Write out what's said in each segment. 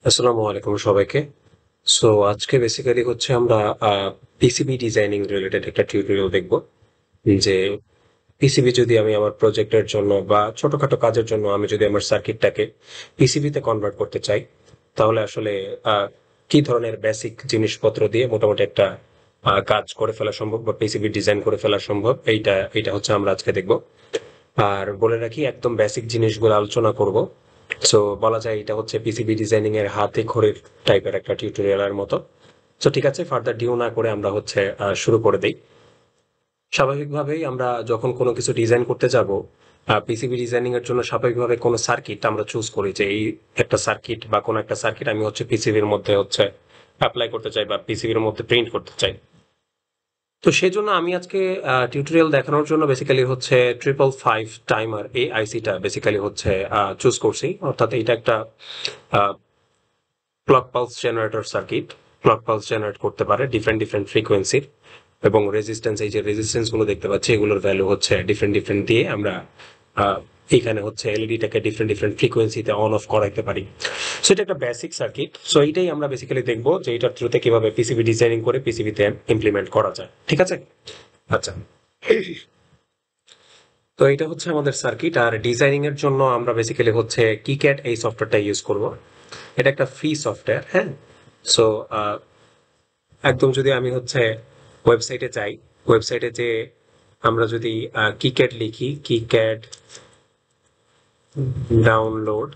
আসসালামু আলাইকুম সবাইকে। সো আজকে বেসিক্যালি হচ্ছে আমরা পিসিবি ডিজাইনিং রিলেটেড একটা টিউটোরিয়াল দেখব। যে পিসিবি যদি আমি আমার প্রজেক্টের জন্য বা ছোটখাটো কাজের জন্য আমি যদি আমার সার্কিটটাকে পিসিবিতে কনভার্ট করতে চাই, তাহলে আসলে কি ধরনের বেসিক জিনিসপত্র দিয়ে মোটামুটি একটা কাজ করে ফেলা সম্ভব বা পিসিবি ডিজাইন করে ফেলা সম্ভব, এইটা এইটা হচ্ছে আমরা আজকে দেখব। আর বলে রাখি, একদম বেসিক জিনিসগুলো আলোচনা করব। সো বলা যায় এটা হচ্ছে পিসিবি ডিজাইনিং এর হাতে খড়ির টাইপের একটা টিউটোরিয়ালের মতো। তো ঠিক আছে, ফার্দার ডিউ না করে আমরা হচ্ছে শুরু করে দেই। স্বাভাবিকভাবেই আমরা যখন কোনো কিছু ডিজাইন করতে যাব, পিসিবি ডিজাইনিং এর জন্য স্বাভাবিকভাবে কোনো সার্কিট আমরা চুজ করি, যে এই একটা সার্কিট বা কোনো একটা সার্কিট আমি হচ্ছে পিসিবির মধ্যে হচ্ছে অ্যাপ্লাই করতে চাই বা পিসিবির মধ্যে প্রিন্ট করতে চাই। তো সেজন্য আমি আজকে টিউটোরিয়াল দেখানোর জন্য বেসিক্যালি হচ্ছে 555 টাইমার এই আইসিটা বেসিক্যালি হচ্ছে চুজ করছি। অর্থাৎ এটা একটা clock pulse generator circuit. Clock pulse generate করতে পারে ডিফারেন্ট ডিফারেন্ট ফ্রিকোয়েন্সির, এবং রেজিস্ট্যান্স, এই যে রেজিস্ট্যান্স গুলো দেখতে পাচ্ছি এগুলোর ভ্যালু হচ্ছে ডিফারেন্ট ডিফারেন্ট দিয়ে আমরা এখানে হচ্ছে এলইডিটাকে ডিফারেন্ট ডিফারেন্ট ফ্রিকোয়েন্সিতে অন অফ করাইতে পারি। সো এটা একটা বেসিক সার্কিট। সো এইটাই আমরা বেসিক্যালি দেখবো যে এটার থ্রুতে কিভাবে পিসিবি ডিজাইনিং করে পিসিবিতে ইমপ্লিমেন্ট করা যায়। ঠিক আছে? আচ্ছা, তো এটা হচ্ছে আমাদের সার্কিট। আর ডিজাইনিং এর জন্য আমরা বেসিক্যালি হচ্ছে কিক্যাড এই সফটওয়্যারটা ইউজ করব। এটা একটা ফ্রি সফটওয়্যার, হ্যাঁ। সো একদম যদি আমি হচ্ছে ওয়েবসাইটে যাই, ওয়েবসাইটে যে আমরা যদি কিক্যাড লিখি, কিক্যাড ডাউনলোড,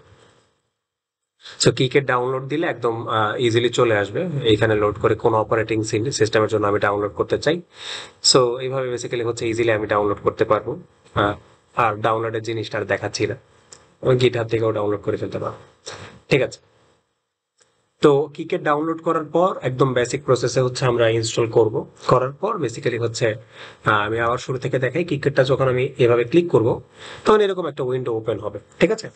সো কিক্যাড ডাউনলোড দিলে একদম ইজিলি চলে আসবে। এইখানে লোড করে কোন অপারেটিং সিস্টেমের জন্য আমি ডাউনলোড করতে চাই। সো এইভাবে বেসিক্যালি হচ্ছে ইজিলি আমি ডাউনলোড করতে পারবো। আর ডাউনলোডের জিনিসটা আর দেখাচ্ছি না, আমি গিটহাব থেকেও ডাউনলোড করে ফেলতে পারবো। ঠিক আছে, তো কিকেট ডাউনলোড করার পর একদম বেসিক প্রসেসে হচ্ছে আমরা ইনস্টল করব। করার পর বেসিক্যালি হচ্ছে আমি আবার শুরু থেকে দেখাই, কিকেটটা যখন আমি এভাবে ক্লিক করব তখন এরকম একটা উইন্ডো ওপেন হবে। ঠিক আছে,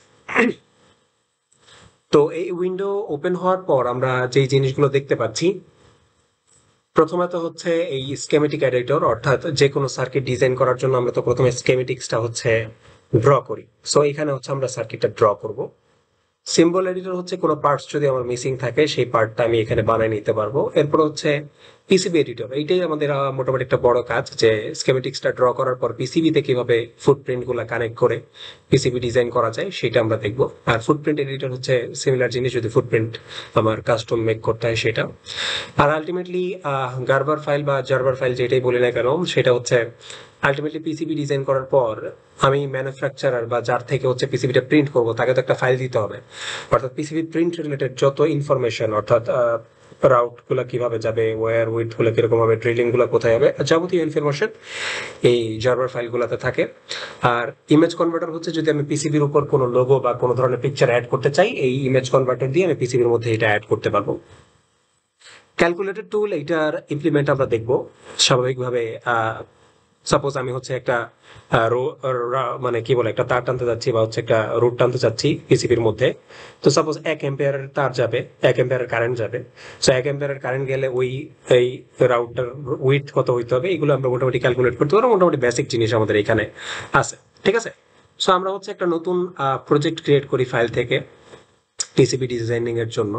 তো এই উইন্ডো ওপেন হওয়ার পর আমরা যেই জিনিসগুলো দেখতে পাচ্ছি, প্রথমত হচ্ছে এই স্কেমেটিক এডিটর, অর্থাৎ যে কোনো সার্কিট ডিজাইন করার জন্য আমরা তো প্রথমে স্কেমেটিক্সটা হচ্ছে ড্র করি। সো এখানে হচ্ছে আমরা সার্কিটটা ড্র করব। সিম্বল এডিটর হচ্ছে কোনো পার্টস যদি আমার মিসিং থাকে সেই পার্টটা আমি এখানে বানিয়ে নিতে পারবো। এরপর হচ্ছে পিসিবি এডিটর, এইটাই আমাদের মোটামুটি একটা বড় কাজ, যে স্কেমেটিক্সটা ড্র করার পর পিসিবিতে কিভাবে ফুটপ্রিন্ট গুলা কানেক্ট করে পিসিবি ডিজাইন করা যায় সেটা আমরা দেখবো। আর ফুটপ্রিন্ট এডিটর হচ্ছে সিমিলার জিনিস, যদি ফুটপ্রিন্ট আমার কাস্টম মেক করতে হয় সেটা। আর আলটিমেটলি গার্বার ফাইল বা জার্বার ফাইল যেটাই বলি না কেন, সেটা হচ্ছে আলটিমেটলি পিসিবি ডিজাইন করার পর আমি ম্যানুফ্যাকচারার বা যার থেকে হচ্ছে পিসিবিটা প্রিন্ট করব তাকে তো একটা ফাইল দিতে হবে। অর্থাৎ পিসিবি প্রিন্ট রিলেটেড যত ইনফরমেশন, অর্থাৎ রাউট গুলা কিভাবে যাবে, ওয়্যার উইথ গুলো কিরকম হবে, ড্রিলিং গুলা কোথায় হবে, যাবতীয় ইনফরমেশন এই জার্ভার ফাইল গুলাতে থাকে। আর ইমেজ কনভার্টার হচ্ছে যদি আমি পিসিবির উপর কোনো লোগো বা কোনো ধরনের পিকচার অ্যাড করতে চাই, এই ইমেজ কনভার্টার দিয়ে আমি পিসিবির মধ্যে এটা অ্যাড করতে পারবো। ক্যালকুলেটর টুল, এইটার ইমপ্লিমেন্ট আমরা দেখবো স্বাভাবিকভাবে। সাপোজ আমি হচ্ছে একটা মানে কি বলে একটা তার টানতে যাচ্ছি বা হচ্ছে একটা রুট টানতে চাচ্ছি পিসিবির মধ্যে। তো সাপোজ 1 এম্পিয়ারের তার যাবে, 1 এম্পিয়ারের কারেন্ট যাবে। তো 1 এম্পিয়ারের কারেন্ট গেলে ওই এই রাউটার উইথ কত হইতে হবে, এগুলো আমরা মোটামুটি ক্যালকুলেট করতে পারবো। মোটামুটি বেসিক জিনিস আমাদের এখানে আছে। ঠিক আছে, সো আমরা হচ্ছে একটা নতুন প্রজেক্ট ক্রিয়েট করি ফাইল থেকে পিসিবি ডিজাইনিং এর জন্য।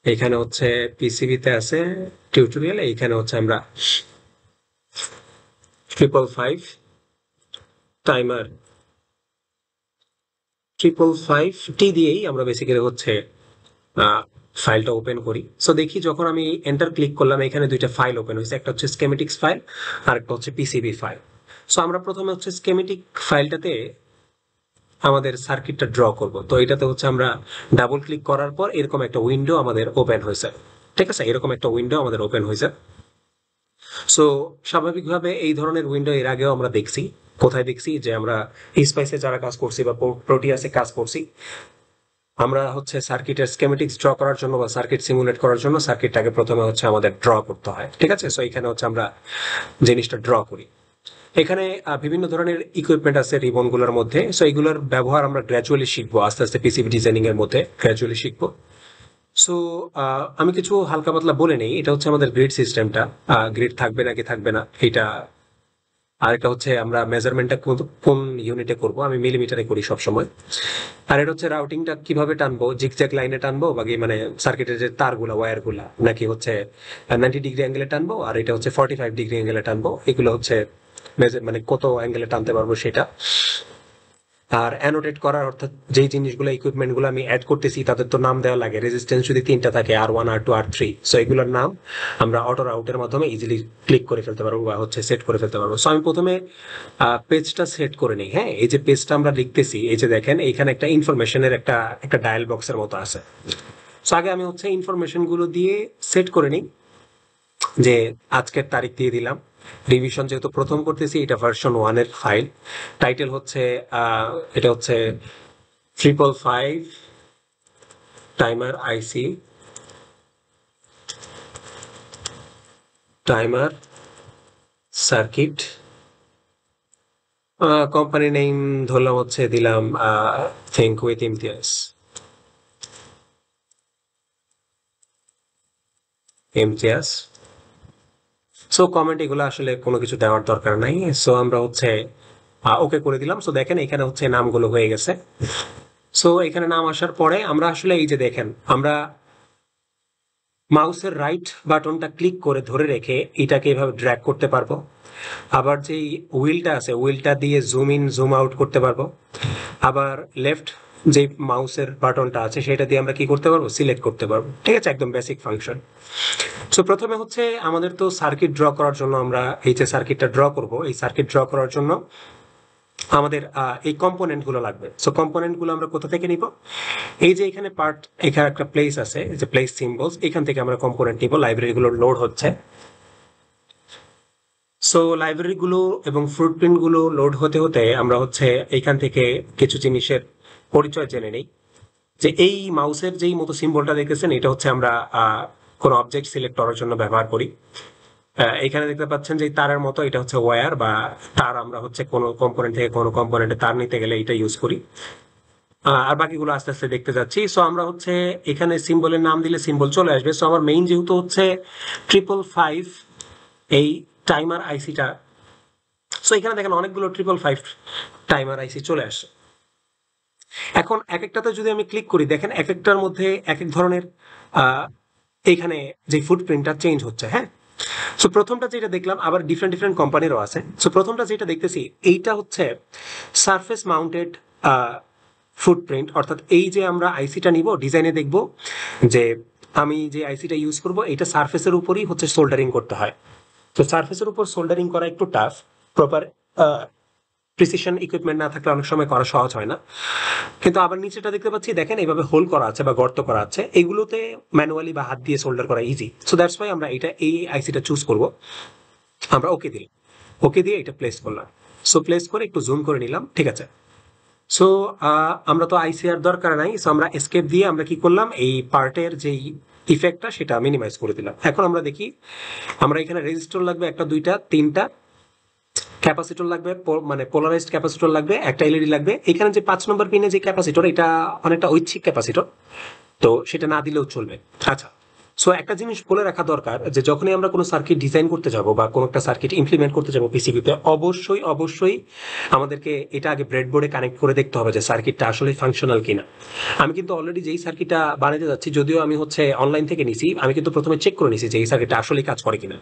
এখানে হচ্ছে পিসিবিতে আছে টিউটোরিয়াল, এইখানে হচ্ছে আমরা 555 টাইমার 555 দিয়েই আমরা বেসিক্যালি হচ্ছে ফাইলটা ওপেন করি। সো দেখি যখন আমি এন্টার ক্লিক করলাম এখানে দুইটা ফাইল ওপেন হয়েছে, একটা হচ্ছে স্কেমেটিক্স ফাইল আর একটা হচ্ছে পিসিবি ফাইল। সো আমরা প্রথমে হচ্ছে স্কেমেটিক ফাইলটাতে আমাদের সার্কিটটা ড্র করব। তো এটাতে হচ্ছে আমরা ডাবল ক্লিক করার পর এরকম একটা উইন্ডো আমাদের ওপেন হয়েছে। ঠিক আছে, এরকম একটা উইন্ডো আমাদের ওপেন হয়েছে। সো স্বাভাবিকভাবে এই ধরনের উইন্ডো এর আগেও আমরা দেখছি। কোথায় দেখছি, যে আমরা স্পাইসে যারা কাজ করছি বা প্রোটিয়াসে কাজ করছি, আমরা হচ্ছে সার্কিটের স্কেমেটিক্স ড্র করার জন্য বা সার্কিট সিমুলেট করার জন্য সার্কিটটাকে প্রথমে হচ্ছে আমাদের ড্র করতে হয়। ঠিক আছে, সো এখানে হচ্ছে আমরা জিনিসটা ড্র করি। এখানে বিভিন্ন ধরনের ইকুইপমেন্ট আছে রিবন গুলোর মধ্যে। সো এগুলোর ব্যবহার আমরা গ্র্যাজুয়ালি শিখবো, আস্তে আস্তে পিসিবি ডিজাইনিং এর মধ্যে গ্র্যাজুয়ালি শিখবো। সো আমি কিছু হালকা পাতলা বলে নেই। এটা হচ্ছে আমাদের গ্রিড সিস্টেমটা। গ্রিড থাকবে নাকি থাকবে না এটা আর একটা হচ্ছে আমরা মেজারমেন্টটা কোন ইউনিটে করব, আমি মিলিমিটারে করি সবসময়। আর এটা হচ্ছে রাউটিংটা কিভাবে টানবো, জিগজ্যাগ লাইনে টানবো বাকি মানে সার্কিটের যে তারগুলা ওয়্যারগুলা, নাকি হচ্ছে 90 ডিগ্রি অ্যাঙ্গেলে টানবো, আর এটা হচ্ছে 45 ডিগ্রি অ্যাঙ্গেলে টানবো, এগুলো হচ্ছে মানে কত অ্যাঙ্গেলে টানতে পারবো সেটা। আর অ্যানোটেট করার অর্থাৎ যেই জিনিসগুলো ইকুইপমেন্ট গুলো আমি অ্যাড করতেছি তাদের তো নাম দেওয়া লাগে, রেজিস্ট্যান্স যদি 3টা থাকে, R1 R2 R3, সো এগুলোর নাম আমরা অটো রাউটের মাধ্যমে ইজিলি ক্লিক করে ফেলতে পারবো বা হচ্ছে সেট করে ফেলতে পারবো। সো আমি প্রথমে পেজটা সেট করে নিই। হ্যাঁ, এই যে পেজটা আমরা লিখতেছি, এই যে দেখেন এইখানে একটা ইনফরমেশনের একটা একটা ডায়াল বক্সের মতো আছে। সো আগে আমি হচ্ছে ইনফরমেশন গুলো দিয়ে সেট করে নিই, যে আজকের তারিখ দিয়ে দিলাম। রিভিশন যেহেতু প্রথম করতেছি, এটা ভার্সন 1 এর ফাইল। টাইটেল হচ্ছে এটা হচ্ছে 555 টাইমার আইসি টাইমার সার্কিট। কোম্পানি নেম ধরলাম হচ্ছে, দিলাম think with Imtiaz. Imtiaz. So comment এগুলো আসলে কোনো কিছু দেওয়ার দরকার নাই। সো আমরা হচ্ছে ওকে করে দিলাম। সো দেখেন এখানে হচ্ছে নামগুলো হয়ে গেছে। সো এখানে নাম আসার পরে আমরা আসলে এই যে দেখেন, আমরা মাউসের রাইট বাটনটা ক্লিক করে ধরে রেখে এটাকে এভাবে ড্র্যাগ করতে পারবো। আবার যেই হুইলটা আছে, হুইলটা দিয়ে জুম ইন জুম আউট করতে পারবো। আবার লেফট যে মাউসের বাটনটা আছে সেটা দিয়ে আমরা কি করতে পারবো, সিলেক্ট করতে পারবো। ঠিক আছে, একদম বেসিক ফাংশন। সো প্রথমে হচ্ছে আমাদের তো সার্কিট ড্র করার জন্য, আমরা এই যে সার্কিটটা ড্র করব, এই সার্কিট ড্র করার জন্য আমাদের এই কম্পোনেন্ট গুলো লাগবে। সো কম্পোনেন্ট গুলো আমরা কোথা থেকে নিব, এই যে এখানে পার্ট, এখানে একটা প্লেস আছে, এই যে প্লেস সিম্বলস, এখান থেকে আমরা কম্পোনেন্ট নিব। লাইব্রেরি গুলো লোড হচ্ছে। সো লাইব্রেরি গুলো এবং ফুটপ্রিন্ট গুলো লোড হতে হতে আমরা হচ্ছে এখান থেকে কিছু জিনিসের পরিচয় জেনে নেই। যে এই মাউসের যেই মতো সিম্বলটা দেখতেছেন, এটা হচ্ছে আমরা কোনো অবজেক্ট সিলেক্ট করার জন্য ব্যবহার করি। এখানে দেখতে পাচ্ছেন যে তারের মতো, এটা হচ্ছে ওয়্যার বা তার। আমরা হচ্ছে কোনো কম্পোনেন্ট থেকে কোনো কম্পোনেন্টে তার নিতে গেলে এটা ইউজ করি। আর বাকিগুলো আস্তে আস্তে দেখতে যাচ্ছি। সো আমরা হচ্ছে এখানে সিম্বলের নাম দিলে সিম্বল চলে আসবে। সো আমার মেইন যেহেতু হচ্ছে 555 এই টাইমার আইসিটা, সো এখানে দেখেন অনেকগুলো 555 টাইমার আইসি চলে আসে। এখন এক একটাতে যদি আমি ক্লিক করি, দেখেন এক একটার মধ্যে এক এক ধরনের এইখানে যে ফুটপ্রিন্টটা চেঞ্জ হচ্ছে। হ্যাঁ, সো প্রথমটা যেটা দেখলাম, আবার ডিফারেন্ট ডিফারেন্ট কোম্পানিরও আছে। সো প্রথমটা যেটা দেখতেছি, এইটা হচ্ছে সারফেস মাউন্টেড ফুটপ্রিন্ট, অর্থাৎ এই যে আমরা আইসিটা নিব, ডিজাইনে দেখব যে আমি যে আইসিটা ইউজ করব এটা সারফেসের উপরই হচ্ছে সোল্ডারিং করতে হয়। তো সারফেসের উপর সোল্ডারিং করা একটু টাফ, প্রপার প্রিসিশন ইকুইপমেন্ট না থাকলে অনেক সময় করা সহজ হয় না। কিন্তু আবার নিচেটা দেখতে পাচ্ছি, দেখেন এইভাবে হোল করা আছে বা গর্ত করা আছে, এগুলোতে ম্যানুয়ালি বা হাত দিয়ে সোল্ডার করা ইজি। সো দ্যাটস ওয়াই আমরা এটা এই আইসিটা চুজ করব। আমরা ওকে দিলাম, ওকে দিয়ে এটা প্লেস করলাম। সো প্লেস করে একটু জুম করে নিলাম। ঠিক আছে। সো আমরা তো আইসিআর দরকার নাই। সো আমরা এসকেপ দিয়ে আমরা কি করলাম, এই পার্টের যেই ইফেক্টটা সেটা মিনিমাইজ করে দিলাম। এখন আমরা দেখি, আমরা এখানে রেজিস্টর লাগবে একটা, দুইটা, তিনটা, ক্যাপাসিটর লাগবে, মানে পোলারাইজড ক্যাপাসিটর লাগবে, একটা এলইডি লাগবে। এখানে যে 5 নম্বর পিনে যে ক্যাপাসিটর, এটা অনেকটা ঐচ্ছিক ক্যাপাসিটর, তো সেটা না দিলেও চলবে। আচ্ছা, সো একটা জিনিস বলে রাখা দরকার, যে যখনই আমরা কোনো সার্কিট ডিজাইন করতে যাব বা কোনো একটা সার্কিট ইমপ্লিমেন্ট করতে যাব পিসিবিতে, অবশ্যই অবশ্যই আমাদেরকে এটা আগে ব্রেডবোর্ডে কানেক্ট করে দেখতে হবে যে সার্কিটটা আসলে ফাংশনাল কিনা। আমি কিন্তু অলরেডি যেই সার্কিটটা বানাতে যাচ্ছি, যদিও আমি হচ্ছে অনলাইন থেকে নিছি, আমি কিন্তু প্রথমে চেক করে নিছি যে এই সার্কিটটা আসলে কাজ করে কিনা।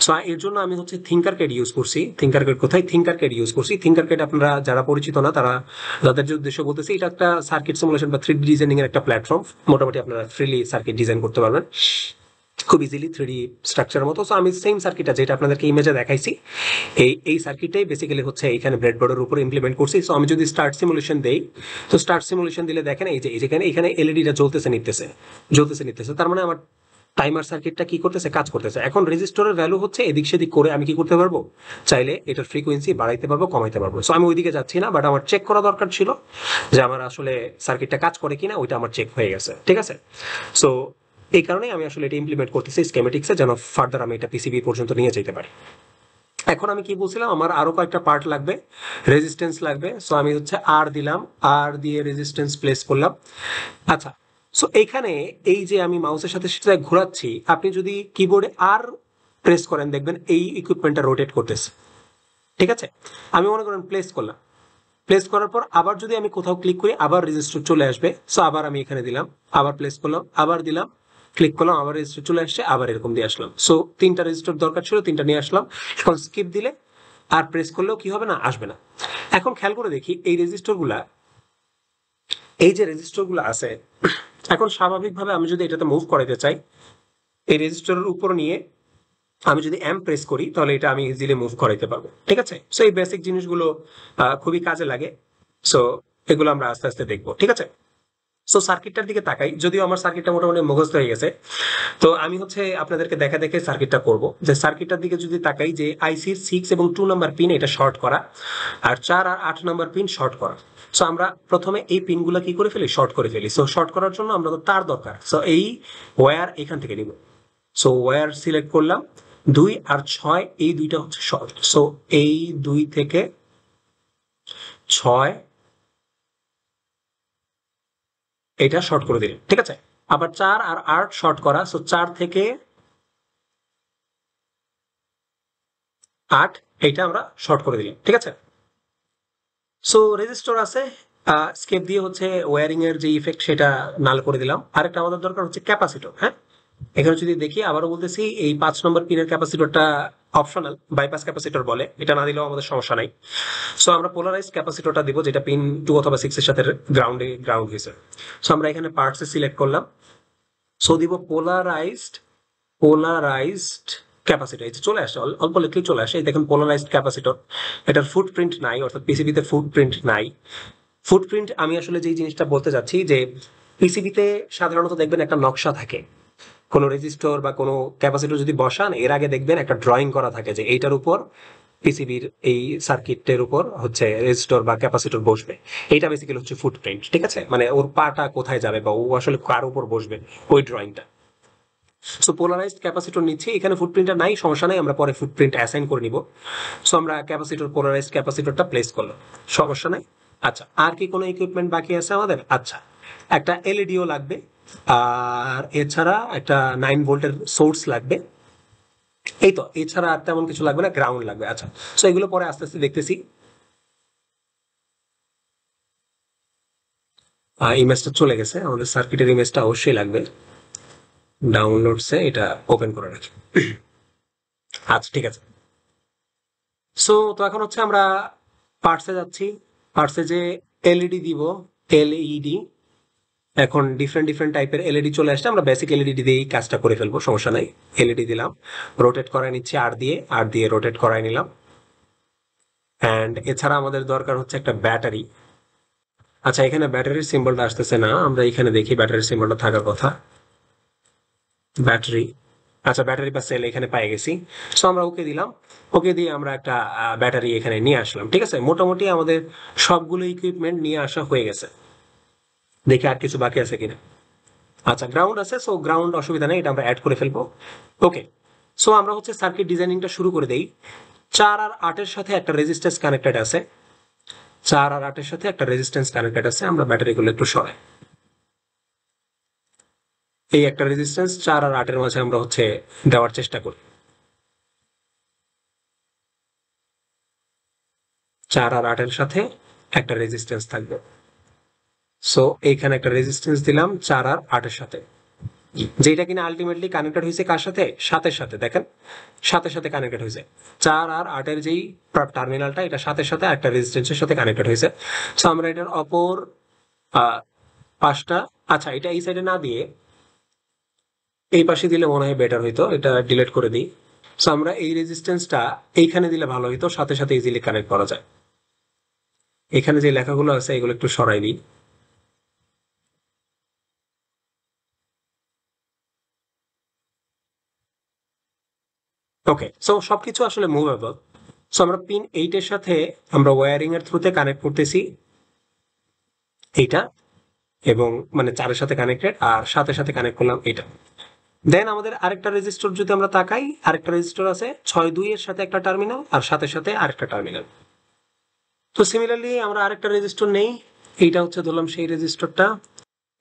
সো এর জন্য আমি হচ্ছে থিঙ্কারক্যাড ইউজ করছি। থিঙ্কারক্যাড কোথায়, থিঙ্কারক্যাড ইউজ করছি। থিঙ্কারক্যাড আপনারা যারা পরিচিত না, তারা যাদের যে উদ্দেশ্য বলতেছি, এটা একটা সার্কিট সিমুলেশন বা 3D ডিজাইনিং এর একটা প্ল্যাটফর্ম। মোটামুটি আপনারা ফ্রিলি সার্কিট ডিজাইন করতে পারবেন খুব ইজিলি 3D স্ট্রাকচারের মতো। সো আমি সেম সার্কিটটা যেটা আপনাদেরকে ইমেজে দেখাইছি, এই সার্কিটটাই বেসিক্যালি হচ্ছে এখানে ব্রেডবোর্ডের উপর ইমপ্লিমেন্ট করছি। সো আমি যদি স্টার্ট সিমুলেশন দেই, তো স্টার্ট সিমুলেশন দিলে দেখেন এই যে এখানে এলইডিটা জ্বলতেছে নিতেছে, তার মানে আমার টাইমার সার্কিটটা কি করতেছে, কাজ করতেছে। এখন রেজিস্টরের ভ্যালু হচ্ছে এদিক সেদিক করে আমি কি করতে পারবো, চাইলে এটার ফ্রিকোয়েন্সি বাড়াইতে পারবো, কমাইতে পারবো। সো আমি ওইদিকে যাচ্ছি না, বাট আমার চেক করা দরকার ছিল যে আমার আসলে সার্কিটটা কাজ করে কিনা, ওইটা আমার চেক হয়ে গেছে। ঠিক আছে। সো এই কারণে আমি আসলে এটা ইমপ্লিমেন্ট করতেছি স্কেমেটিক্সে, যেন ফার্দার আমি এটা পিসিবি পর্যন্ত নিয়ে যেতে পারি। এখন আমি কি বলছিলাম, আমার আরো কয়েকটা পার্ট লাগবে, রেজিস্ট্যান্স লাগবে। সো আমি হচ্ছে আর দিলাম, আর দিয়ে রেজিস্ট্যান্স প্লেস করলাম। আচ্ছা, সো এখানে এই যে আমি মাউসের সাথে সাথে ঘোরাচ্ছি, আপনি যদি কিবোর্ডে আর প্রেস করেন, দেখবেন এই ইকুইপমেন্টটা রোটেট করতেছে। ঠিক আছে, আমি মনে করেন প্লেস করলাম, প্লেস করার পর আবার যদি আমি কোথাও ক্লিক করি আবার রেজিস্টার চলে আসবে। সো আবার আমি এখানে দিলাম, আবার প্লেস করলাম, আবার দিলাম, ক্লিক করলাম, আবার রেজিস্টার চলে আসছে, আবার এরকম দিয়ে আসলাম। সো 3টা রেজিস্টার দরকার ছিল, 3টা নিয়ে আসলাম। এখন স্কিপ দিলে আর প্রেস করলেও কি হবে না, আসবে না। এখন খেয়াল করে দেখি এই রেজিস্টারগুলা, এই যে রেজিস্টারগুলো আছে, এখন স্বাভাবিকভাবে আমি যদি এটাতে মুভ করাতে চাই, এই রেজিস্টারের উপর নিয়ে আমি যদি এম প্রেস করি তাহলে এটা আমি ইজিলি মুভ করাইতে পারবো। ঠিক আছে, সো এই বেসিক জিনিসগুলো খুবই কাজে লাগে। সো এগুলো আমরা আস্তে আস্তে দেখবো। ঠিক আছে, সো সার্কিটটার দিকে তাকাই, যদিও আমার সার্কিটটা মোটামুটি মুখস্থ হয়ে গেছে। তো আমি হচ্ছে আপনাদেরকে দেখা দেখে সার্কিটটা করব। যে সার্কিটটার দিকে যদি তাকাই, যে আইসির 6 এবং 2 নাম্বার পিন এটা শর্ট করা, আর 4 আর 8 নাম্বার পিন শর্ট করা। সো আমরা প্রথমে এই পিনগুলো কি করে ফেলি, শর্ট করে ফেলি। সো শর্ট করার জন্য আমরা তো তার দরকার, সো এই ওয়্যার এখান থেকে নিব। সো ওয়্যার সিলেক্ট করলাম, 2 আর 6 এই দুইটা হচ্ছে শর্ট। সো এই 2 থেকে 6 এটা শর্ট করে দিলেন। ঠিক আছে, আবার 4 আর 8 শর্ট করা। সো 4 থেকে 8 এইটা আমরা শর্ট করে দিলাম। ঠিক আছে, সো রেজিস্টর আছে, স্কেপ দিয়ে হচ্ছে ওয়্যারিং এর যে ইফেক্ট সেটা নাল করে দিলাম। আরেকটা আমাদের দরকার হচ্ছে ক্যাপাসিটর। হ্যাঁ, এখানে যদি দেখি আবারও বলতেছি, এই 5 নম্বর পিনের ক্যাপাসিটরটা অপশনাল, বাইপাস ক্যাপাসিটর বলে, এটা না দিলেও আমাদের সমস্যা নাই। সো আমরা পোলারাইজ ক্যাপাসিটরটা দিব, যেটা পিন 2 অথবা 6 এর সাথে গ্রাউন্ড হয়েছে। সো আমরা এখানে পার্টসে সিলেক্ট করলাম, সো দিব পোলারাইজড ক্যাপাসিটর। এই যে চলে আসে, অল্প লিখলেই চলে আসে। এই দেখুন পোলারাইজড ক্যাপাসিটর, এটার ফুটপ্রিন্ট নাই, অর্থাৎ পিসিবিতে ফুটপ্রিন্ট নাই। ফুটপ্রিন্ট আমি আসলে যেই জিনিসটা বলতে চাচ্ছি, যে পিসিবিতে সাধারণত দেখবেন একটা নকশা থাকে, কোনো রেজিস্টর বা কোনো ক্যাপাসিটর যদি বসান এর আগে দেখবেন একটা ড্রয়িং করা থাকে যে এইটার উপর পিসিবির এই সার্কিটের উপর হচ্ছে রেজিস্টর বা ক্যাপাসিটর বসবে। এইটা বেসিক্যালি হচ্ছে ফুটপ্রিন্ট। ঠিক আছে, মানে ওর পাটা কোথায় যাবে বা ও আসলে কার উপর বসবে, ওই ড্রয়িংটা। সো পোলারাইজড ক্যাপাসিটর নিচ্ছি, এখানে ফুটপ্রিন্টটা নাই, সমস্যা নাই, আমরা পরে ফুটপ্রিন্ট অ্যাসাইন করে নিব। সো আমরা ক্যাপাসিটর, পোলারাইজড ক্যাপাসিটরটা প্লেস করলাম, সমস্যা নাই। আচ্ছা, আর কি কোনো ইকুইপমেন্ট বাকি আছে আমাদের? আচ্ছা, একটা এলইডিও লাগবে, আর এছাড়া একটা 9 ভোল্টের সোর্স লাগবে। এই তো, এছাড়া আর তেমন কিছু লাগবে না, গ্রাউন্ড লাগবে। আচ্ছা, সো এগুলো পরে আস্তে আস্তে দেখতেছি। ইমেজটা চলে গেছে, আমাদের সার্কিটের ইমেজটা অবশ্যই লাগবে। ডাউনলোডসে এটা ওপেন করে রাখি। আচ্ছা, ঠিক আছে। সো তো এখন হচ্ছে আমরা পার্টসে যাচ্ছি। পার্টসে যে এলইডি দিব, এলইডি, এখন ডিফারেন্ট ডিফারেন্ট টাইপের এলইডি চলে আসছে, আমরা বেসিক এলইডি দিয়েই কাজটা করে ফেলবো, সমস্যা নাই। এলইডি দিলাম, রোটেট করাই নিচ্ছি আর দিয়ে রোটেট করাই নিলাম। অ্যান্ড এছাড়া আমাদের দরকার হচ্ছে একটা ব্যাটারি। আচ্ছা, এখানে ব্যাটারির সিম্বলটা আসতেছে না, আমরা এখানে দেখি ব্যাটারির সিম্বলটা থাকার কথা। ব্যাটারি, আচ্ছা ব্যাটারি বা সেল এখানে পাই গেছি। সো আমরা ওকে দিলাম, ওকে দিয়ে আমরা একটা ব্যাটারি এখানে নিয়ে আসলাম। ঠিক আছে, মোটামুটি আমাদের সবগুলো ইকুইপমেন্ট নিয়ে আসা হয়ে গেছে। দেখি আর কিছু বাকি আছে কিনা। আচ্ছা, গ্রাউন্ড আছে, সো গ্রাউন্ড অসুবিধা নেই, এটা আমরা অ্যাড করে ফেলবো। ওকে, সো আমরা হচ্ছে সার্কিট ডিজাইনিংটা শুরু করে দেই। 4 আর 8 এর সাথে একটা রেজিস্ট্যান্স কানেক্টেড আছে, 4 আর 8 এর সাথে একটা রেজিস্ট্যান্স কানেক্টেড আছে। আমরা ব্যাটারিগুলো একটু সরাই, এই একটা রেজিস্ট্যান্স 4 আর 8 এর মাঝে আমরা হচ্ছে দেওয়ার চেষ্টা করি। 4 আর 8 এর সাথে একটা রেজিস্ট্যান্স থাকবে। সো এইখানে একটা রেজিস্ট্যান্স দিলাম 4 আর 8 এর সাথে, যেটা কিনা আলটিমেটলি কানেক্টেড হয়েছে কার সাথে, সাথে সাথে। দেখেন, সাথে সাথে কানেক্টেড হয়েছে। 4 আর 8 এর যেই টার্মিনালটা, এটা সাথে সাথে একটা রেজিস্ট্যান্সের সাথে কানেক্টেড হয়েছে। সো আমরা এটার অপর পাশটা, আচ্ছা এটা এই সাইডে না দিয়ে এই পাশে দিলে মনে হয় বেটার হইতো, এটা ডিলিট করে দিই। সো আমরা এই রেজিস্ট্যান্সটা এইখানে দিলে ভালো হইতো, সাথে সাথে ইজিলি কানেক্ট করা যায়। এখানে যে লেখাগুলো আছে এগুলো একটু সরাই দিই। ওকে, সো সবকিছু আসলে মুভেবল। সো আমরা পিন 8 এর সাথে আমরা ওয়্যারিং এর থ্রুতে কানেক্ট করতেছি এইটা, এবং মানে 4 এর সাথে কানেক্টেড, আর সাথে সাথে কানেক্ট করলাম এটা। দেন আমাদের আরেকটা রেজিস্টর যদি আমরা তাকাই, আরেকটা রেজিস্টর আছে 6 2 এর সাথে একটা টার্মিনাল, আর সাথে সাথে আরেকটা টার্মিনাল। তো সিমিলারলি আমরা আরেকটা রেজিস্টর নেই, এইটা হচ্ছে ধরলাম সেই রেজিস্টরটা,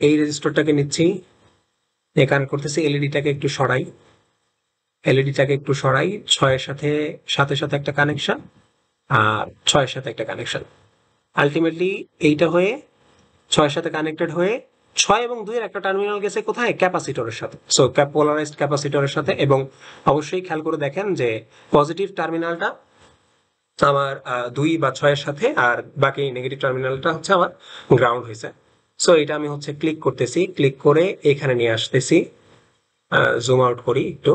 এই রেজিস্টরটাকে নিচ্ছি, কানেক্ট করতেছি। এলইডিটাকে একটু সরাই, এলইডিটাকে একটু সরাই, 6 এর সাথে সাথে সাথে একটা কানেকশন, আর 6-এর সাথে একটা কানেকশন। আলটিমেটলি এইটা হয়ে 6-এর সাথে কানেক্টেড হয়ে 6 এবং 2 এর একটা টার্মিনাল গেছে কোথায়, ক্যাপাসিটরের সাথে। সো পোলারাইজড ক্যাপাসিটরের সাথে। এবং অবশ্যই খেয়াল করে দেখেন যে পজিটিভ টার্মিনালটা আমার 2 বা 6-এর সাথে, আর বাকি নেগেটিভ টার্মিনালটা হচ্ছে আমার গ্রাউন্ড হয়েছে। সো এটা আমি হচ্ছে ক্লিক করতেছি, ক্লিক করে এখানে নিয়ে আসতেছি, জুম আউট করি একটু।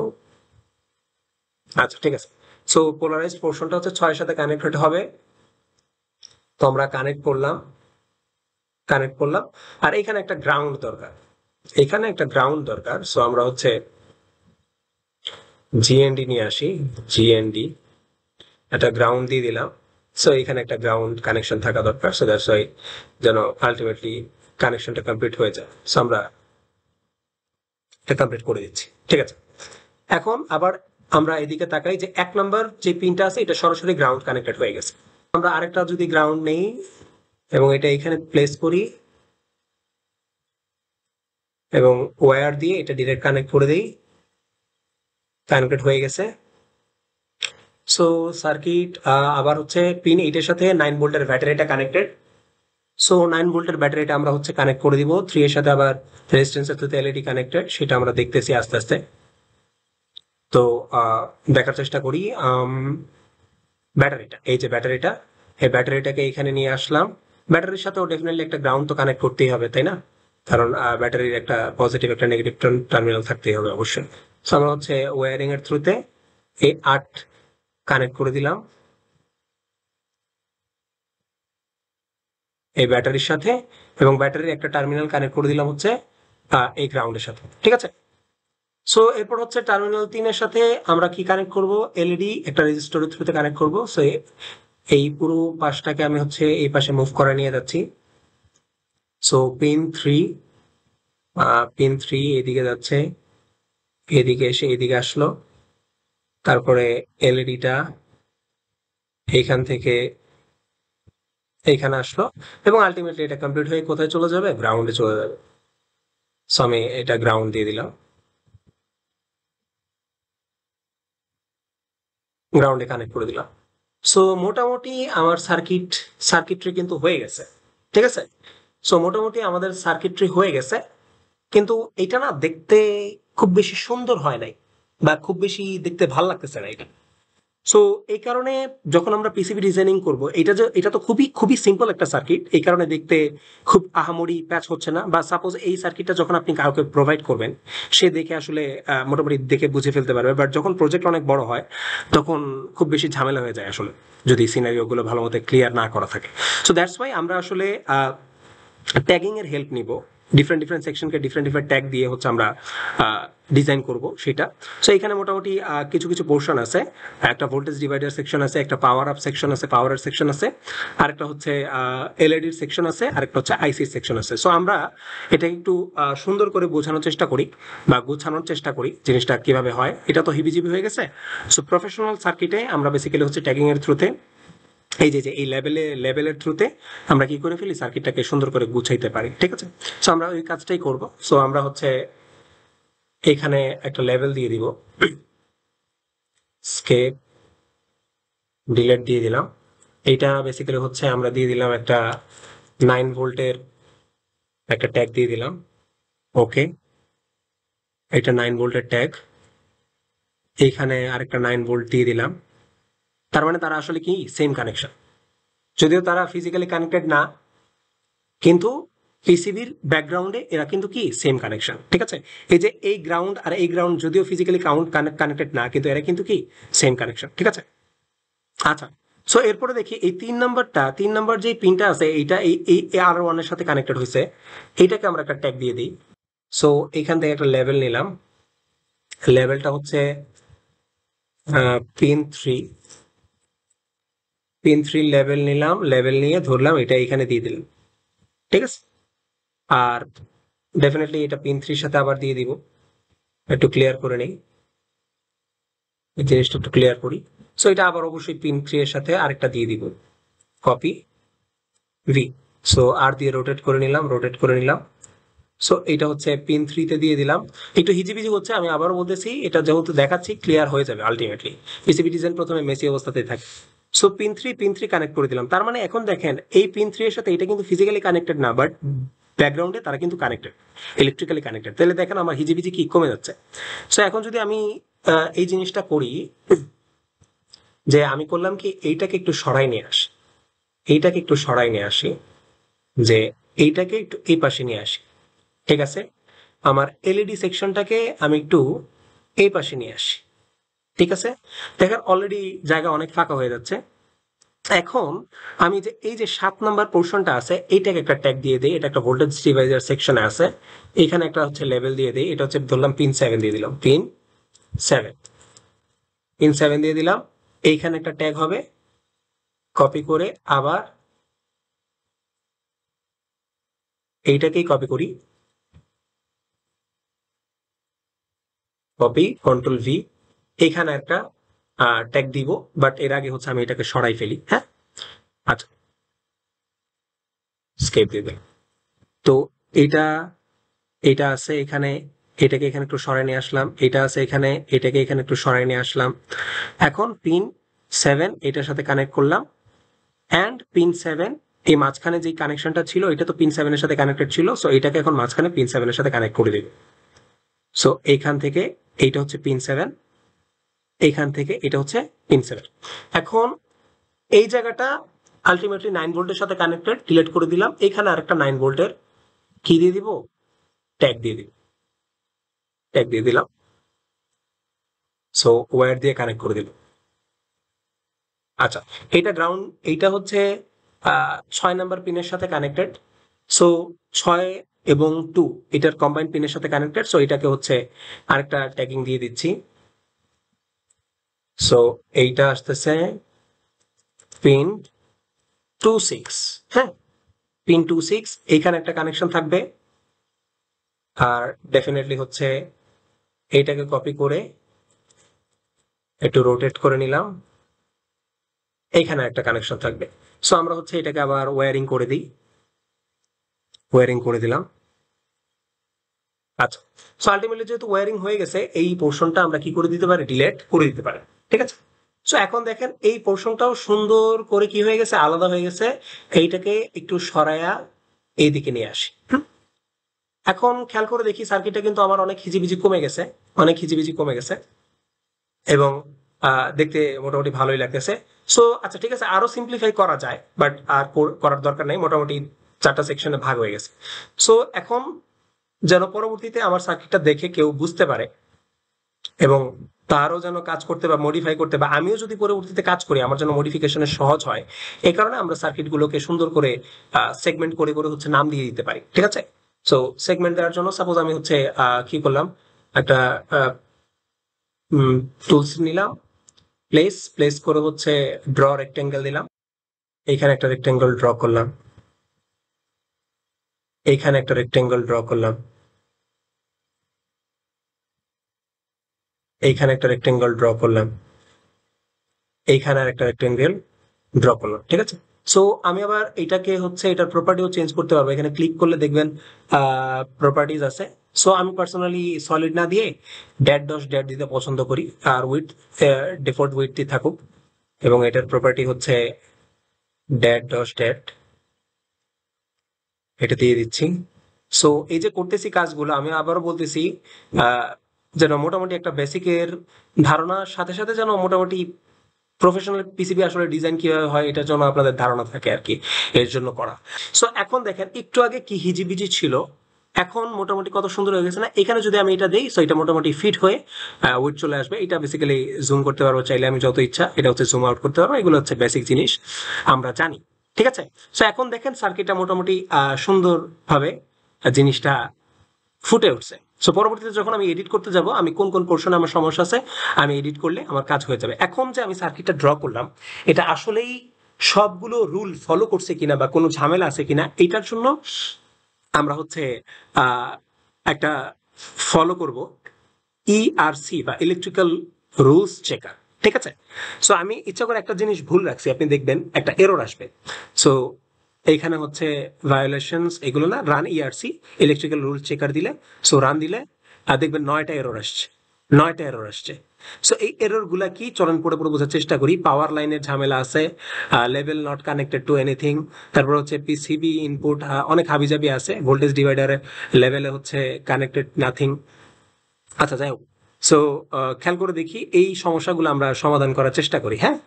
আচ্ছা ঠিক আছে। সো পোলারাইজড পোর্শনটা হচ্ছে 6-এর সাথে কানেক্টেড হবে। তো আমরা কানেক্ট করলাম। আর এখানে একটা গ্রাউন্ড দরকার, এখানে একটা গ্রাউন্ড দরকার। সো আমরা হচ্ছে জিএনডি নিয়ে আসি, জিএনডি একটা গ্রাউন্ড দিয়ে দিলাম। সো এখানে একটা গ্রাউন্ড কানেকশন থাকা দরকার। সো দ্যাটস ওয়াই যেন আলটিমেটলি কানেকশনটা কমপ্লিট হয়ে যায়। সো আমরা এটা কমপ্লিট করে দিচ্ছি, ঠিক আছে। এখন আবার আমরা এদিকে তাকাই যে 1 নম্বর যে পিনটা আছে এটা সরাসরি গ্রাউন্ড কানেক্টেড হয়ে গেছে। আমরা আরেকটা যদি গ্রাউন্ড নেই এবং এটা এখানে প্লেস করি এবং ওয়্যার দিয়ে এটা ডিরেক্ট কানেক্ট করে দিই, কানেক্টেড হয়ে গেছে। সো সার্কিট আবার হচ্ছে পিন 8-এর সাথে 9 ভোল্টের ব্যাটারিটা কানেক্টেড। সো 9 ভোল্টের ব্যাটারিটা আমরা হচ্ছে কানেক্ট করে দিব। 3 এর সাথে আবার রেজিস্ট্যান্সের সাথে এলইডি কানেক্টেড, সেটা আমরা দেখতেছি আস্তে আস্তে। তো দেখার চেষ্টা করি ব্যাটারিটা, এই যে ব্যাটারিটা, এই ব্যাটারিটাকে এখানে নিয়ে আসলাম। ব্যাটারির সাথেও ডেফিনেটলি একটা গ্রাউন্ড তো কানেক্ট করতেই হবে, তাই না? কারণ ব্যাটারির একটা পজিটিভ একটা নেগেটিভ টার্মিনাল থাকতেই হবে অবশ্যই। সো আমরা হচ্ছে ওয়্যারিং এর থ্রুতে এই 8 কানেক্ট করে দিলাম এই ব্যাটারির সাথে, এবং ব্যাটারির একটা টার্মিনাল কানেক্ট করে দিলাম হচ্ছে এই গ্রাউন্ডের সাথে, ঠিক আছে। সো এরপর হচ্ছে টার্মিনাল 3-এর সাথে আমরা কি কানেক্ট করব, এলইডি একটা রেজিস্টরের থ্রুতে কানেক্ট করব। সো এই পুরো পাশটাকে আমি হচ্ছে এই পাশে মুভ করে নিয়ে যাচ্ছি। সো পিন 3 এদিকে যাচ্ছে, এদিকে এসে এদিকে আসলো, তারপরে এলইডিটা এইখান থেকে এইখানে আসলো, এবং আলটিমেটলি এটা কমপ্লিট হয়ে কোথায় চলে যাবে, গ্রাউন্ডে চলে যাবে। সো আমি এটা গ্রাউন্ড দিয়ে দিলাম, গ্রাউন্ডে কানেক্ট করে দিলাম। সো মোটামুটি আমার সার্কিটরি কিন্তু হয়ে গেছে, ঠিক আছে। সো মোটামুটি আমাদের সার্কিটরি হয়ে গেছে, কিন্তু এটা না দেখতে খুব বেশি সুন্দর হয় নাই, বা খুব বেশি দেখতে ভাল লাগতেছে না এটা। সো এই কারণে যখন আমরা পিসিবি ডিজাইনিং করব, এটা তো খুবই খুবই সিম্পল একটা সার্কিট, এই কারণে দেখতে খুব আহামরি প্যাচ হচ্ছে না। বা সাপোজ এই সার্কিটটা যখন আপনি কাউকে প্রোভাইড করবেন, সে দেখে আসলে মোটামুটি দেখে বুঝে ফেলতে পারবে। বাট যখন প্রজেক্ট অনেক বড় হয় তখন খুব বেশি ঝামেলা হয়ে যায় আসলে, যদি সিনারিও গুলো ভালো মতো ক্লিয়ার না করা থাকে। সো দ্যাটস ওয়াই আমরা আসলে ট্যাগিং এর হেল্প নিব। ডিফারেন্ট ডিফারেন্ট সেকশনকে ডিফারেন্ট ডিফারেন্ট ট্যাগ দিয়ে হচ্ছে আমরা ডিজাইন করব সেটা। সো এখানে মোটামুটি কিছু কিছু পোর্শন আছে, একটা ভোল্টেজ ডিভাইডার সেকশন আছে, একটা পাওয়ার আপ সেকশন আছে, পাওয়ারের সেকশন আছে, আরেকটা হচ্ছে এলইডির সেকশন আছে, আরেকটা হচ্ছে আইসির সেকশন আছে। সো আমরা এটা একটু সুন্দর করে বোঝানোর চেষ্টা করি বা গোছানোর চেষ্টা করি জিনিসটা কিভাবে হয়। এটা তো হিবিজিবি হয়ে গেছে। সো প্রফেশনাল সার্কিটে আমরা বেসিক্যালি হচ্ছে ট্যাগিং এর থ্রুতে, এই যে এই লেভেলের থ্রুতে আমরা কি করে ফেলি, সার্কিটটাকে সুন্দর করে গুছাইতে পারি, ঠিক আছে। সো আমরা ওই কাজটাই করব। সো আমরা হচ্ছে এখানে একটা লেভেল দিয়ে দিব, স্কেপ ডিলেট দিয়ে দিলাম। এইটা বেসিক্যালি হচ্ছে আমরা দিয়ে দিলাম একটা 9 ভোল্টের একটা ট্যাগ দিয়ে দিলাম। ওকে, এটা 9 ভোল্টের ট্যাগ, এইখানে আরেকটা 9 ভোল্ট দিয়ে দিলাম। তার মানে তারা আসলে কি সেম কানেকশন, যদিও তারা ফিজিক্যালি কানেক্টেড না, কিন্তু পিসিবির ব্যাকগ্রাউন্ডে এরা কিন্তু কি সেম কানেকশন, ঠিক আছে। এই যে এই গ্রাউন্ড আর এই গ্রাউন্ড যদিও ফিজিক্যালি কানেক্টেড না, কিন্তু এরা কিন্তু কি সেম কানেকশন, ঠিক আছে। আচ্ছা, সো এরপরে দেখি এই 3 নম্বর যে পিনটা আছে, এইটা এই আর1 এর সাথে কানেক্টেড হয়েছে, এইটাকে আমরা একটা ট্যাগ দিয়ে দিই। সো এইখান থেকে একটা লেভেল নিলাম, লেভেলটা হচ্ছে পিন 3, লেভেল নিলাম, লেভেল নিয়ে ধরলাম এটা এখানে দিয়ে দিলাম, ঠিক আছে। আর ডেফিনেটলি এটা পিন 3 সাথে আবার দিয়ে দিব। একটু ক্লিয়ার করে নেই, এই জিনিসটা একটু ক্লিয়ার করি। সো এটা আবার অবশ্যই পিন 3 এর সাথে আরেকটা দিয়ে দিব, কপি ভি। সো আর দিয়ে রোটেট করে নিলাম। সো এটা হচ্ছে পিন 3 তে দিয়ে দিলাম। একটু হিজিবিজি হচ্ছে, আমি আবারও বলতেছি, এটা যেহেতু দেখাচ্ছি ক্লিয়ার হয়ে যাবে আলটিমেটলি। পিসিবি ডিজাইন প্রথমে মেসি অবস্থাতেই থাকে। সো পিন থ্রি কানেক্ট করে দিলাম। তার মানে এখন দেখেন এই পিন 3 এর সাথে এটা কিন্তু ফিজিক্যালি কানেক্টেড না, বাট ব্যাকগ্রাউন্ডে তারা কিন্তু কানেক্টেড, ইলেকট্রিক্যালি কানেক্টেড। তাহলে দেখেন আমার হিজিবিজি কি কমে যাচ্ছে। সো এখন যদি আমি এই জিনিসটা করি, যে আমি করলাম কি এইটাকে একটু সরাই নিয়ে আসি, এইটাকে একটু সরাই নিয়ে আসি, যে এইটাকে একটু এই পাশে নিয়ে আসি, ঠিক আছে। আমার এলইডি সেকশনটাকে আমি একটু এই পাশে নিয়ে আসি, ঠিক আছে। দেখেন অলরেডি জায়গা অনেক ফাঁকা হয়ে যাচ্ছে। এখন আমি যে এই যে 7 নাম্বার পোর্শনটা আছে এইটাকে একটা ট্যাগ দিয়ে দিই, এটা একটা ভোল্টেজ ডিভাইজার সেকশনে আছে, এখানে একটা হচ্ছে লেভেল দিয়ে দিই, এটা হচ্ছে ধরলাম পিন 7 দিয়ে দিলাম, পিন 7 দিয়ে দিলাম। এইখানে একটা ট্যাগ হবে, কপি করে আবার এইটাকেই কপি করি, কপি কন্ট্রোল V, এখানে একটা ট্যাগ দিব, বাট এর আগে হচ্ছে আমি এটাকে সরাই ফেলি। হ্যাঁ, আচ্ছা, স্কেপ দিয়ে দিই। তো এটা এটা আছে এখানে, এটাকে এখানে একটু সরাই নিয়ে আসলাম, এটা আছে এখানে, এটাকে এখানে একটু সরাই নিয়ে আসলাম। এখন পিন 7 এটার সাথে কানেক্ট করলাম, অ্যান্ড পিন 7 এই মাঝখানে যে কানেকশনটা ছিল এটা তো পিন 7 এর সাথে কানেক্টেড ছিল, সো এটাকে এখন মাঝখানে পিন 7 এর সাথে কানেক্ট করে দেব। সো এইখান থেকে এইটা হচ্ছে পিন 7, এইখান থেকে এটা হচ্ছে পিন 7। এখন এই জায়গাটা আলটিমেটলি 9 ভোল্টের সাথে কানেক্টেড, ডিলিট করে দিলাম। এখানে আরেকটা 9 ভোল্টের কি দিয়ে দিব, ট্যাগ দিয়ে দিব, ট্যাগ দিয়ে দিলাম। সো ওয়্যার দিয়ে কানেক্ট করে দিলাম। আচ্ছা, এটা গ্রাউন্ড, এইটা হচ্ছে 6 নাম্বার পিনের সাথে কানেক্টেড। সো 6 এবং 2 এটার কম্বাইন্ড পিনের সাথে কানেক্টেড, সো এটাকে হচ্ছে আরেকটা ট্যাগিং দিয়ে দিচ্ছি। সো এইটা আসতেছে পিন 26, হ্যাঁ, পিন 26, এইখানে একটা কানেকশন থাকবে। আর ডেফিনেটলি হচ্ছে এইটাকে কপি করে একটু রোটেট করে নিলাম, এইখানে একটা কানেকশন থাকবে। সো আমরা হচ্ছে এটাকে আবার ওয়্যারিং করে দিই, ওয়্যারিং করে দিলাম। আচ্ছা, সো আলটিমেটলি যেহেতু ওয়্যারিং হয়ে গেছে, এই পোর্শনটা আমরা কি করে দিতে পারি, ডিলিট করে দিতে পারি, ঠিক আছে। সো এখন দেখেন এই পোর্শনটাও সুন্দর করে কি হয়ে গেছে, আলাদা হয়ে গেছে। এইটাকে একটু সরায়া এইদিকে নিয়ে আসি। এখন খেয়াল করে দেখি সার্কিটটা কিন্তু আমার অনেক হিজিবিজি কমে গেছে, অনেক হিজিবিজি কমে গেছে, এবং দেখতে মোটামুটি ভালোই লাগতেছে। সো আচ্ছা ঠিক আছে, আরো সিম্পলিফাই করা যায়, বাট আর করার দরকার নেই, মোটামুটি 4টা সেকশনে ভাগ হয়ে গেছে। সো এখন যেন পরবর্তীতে আমার সার্কিটটা দেখে কেউ বুঝতে পারে, এবং তারও যেন কাজ করতে বা মডিফাই করতে, বা আমিও যদি পরবর্তীতে কাজ করি আমার জন্য মডিফিকেশনে সহজ হয়, এই কারণে আমরা সার্কিটগুলোকে সুন্দর করে সেগমেন্ট করে করে হচ্ছে নাম দিয়ে দিতে পারি, ঠিক আছে। সো সেগমেন্ট দেওয়ার জন্য সাপোজ আমি হচ্ছে কি করলাম, একটা টুলস নিলাম, প্লেস প্লেস করে হচ্ছে ড্র রেক্টেঙ্গেল দিলাম, এইখানে একটা রেক্টেঙ্গেল ড্র করলাম, এইখানে একটা রেক্টেঙ্গেল ড্র করলাম, এইখানে একটা রেক্টেঙ্গেল ড্র করলাম, এইখানে আর একটা রেক্টেঙ্গেল ড্র করলাম, ঠিক আছে। সো আমি আবার এটাকে হচ্ছে এটার প্রপার্টিও চেঞ্জ করতে পারবো, এখানে ক্লিক করলে দেখবেন প্রপার্টিজ আছে। সো আমি পার্সোনালি সলিড না দিয়ে ড্যাট দিতে পছন্দ করি, আর উইথ ডিফল্ট উইথটি থাকুক, এবং এটার প্রপার্টি হচ্ছে ড্যাট, এটা দিয়ে দিচ্ছি। সো এই যে করতেছি কাজগুলো, আমি আবারও বলতেছি যেন মোটামুটি একটা বেসিকের ধারণার সাথে সাথে যেন মোটামুটি প্রফেশনাল পিসিবি আসলে ডিজাইন কিভাবে হয় এটার জন্য আপনাদের ধারণা থাকে আর কি, এর জন্য করা। সো এখন দেখেন একটু আগে কি হিজিবিজি ছিল, এখন মোটামুটি কত সুন্দর হয়ে গেছে না। এখানে যদি আমি এটা দিই, সো এটা মোটামুটি ফিট হয়ে উইথ চলে আসবে। এটা বেসিক্যালি জুম করতে পারবো চাইলে আমি যত ইচ্ছা, এটা হচ্ছে জুম আউট করতে পারবো, এগুলো হচ্ছে বেসিক জিনিস আমরা জানি, ঠিক আছে। সো এখন দেখেন সার্কিটটা মোটামুটি সুন্দরভাবে জিনিসটা ফুটে উঠছে। সো পরবর্তীতে যখন আমি এডিট করতে যাব, আমি কোন কোন পোর্শনে আমার সমস্যা আছে আমি এডিট করলে আমার কাজ হয়ে যাবে। এখন যে আমি সার্কিটটা ড্র করলাম, এটা আসলেই সবগুলো রুল ফলো করছে কিনা বা কোনো ঝামেলা আছে কিনা, এটার জন্য আমরা হচ্ছে একটা ফলো করব ইআরসি বা ইলেকট্রিক্যাল রুলস চেকার, ঠিক আছে। সো আমি ইচ্ছা করে একটা জিনিস ভুল রাখছি, আপনি দেখবেন একটা এরর আসবে। সো এইখানে হচ্ছে ভায়োলেশনস এগুলো না, run ERC electrical rule checker দিলে, সো রান দিলে দেখবেন 9টা এরর আসছে, 9টা এরর আসছে। সো এই এরর গুলা কি চলন পড়ে পড়ে বোঝার চেষ্টা করি। পাওয়ার লাইনের ঝামেলা আছে, level not connected to anything, তারপর হচ্ছে পিসিবি ইনপুট অনেক হাবিজাবি আছে, ভোল্টেজ ডিভাইডারের লেভেলে হচ্ছে কানেক্টেড নাথিং। আচ্ছা যাই হোক, সো খেয়াল করে দেখি এই সমস্যাগুলো আমরা সমাধান করার চেষ্টা করি। হ্যাঁ,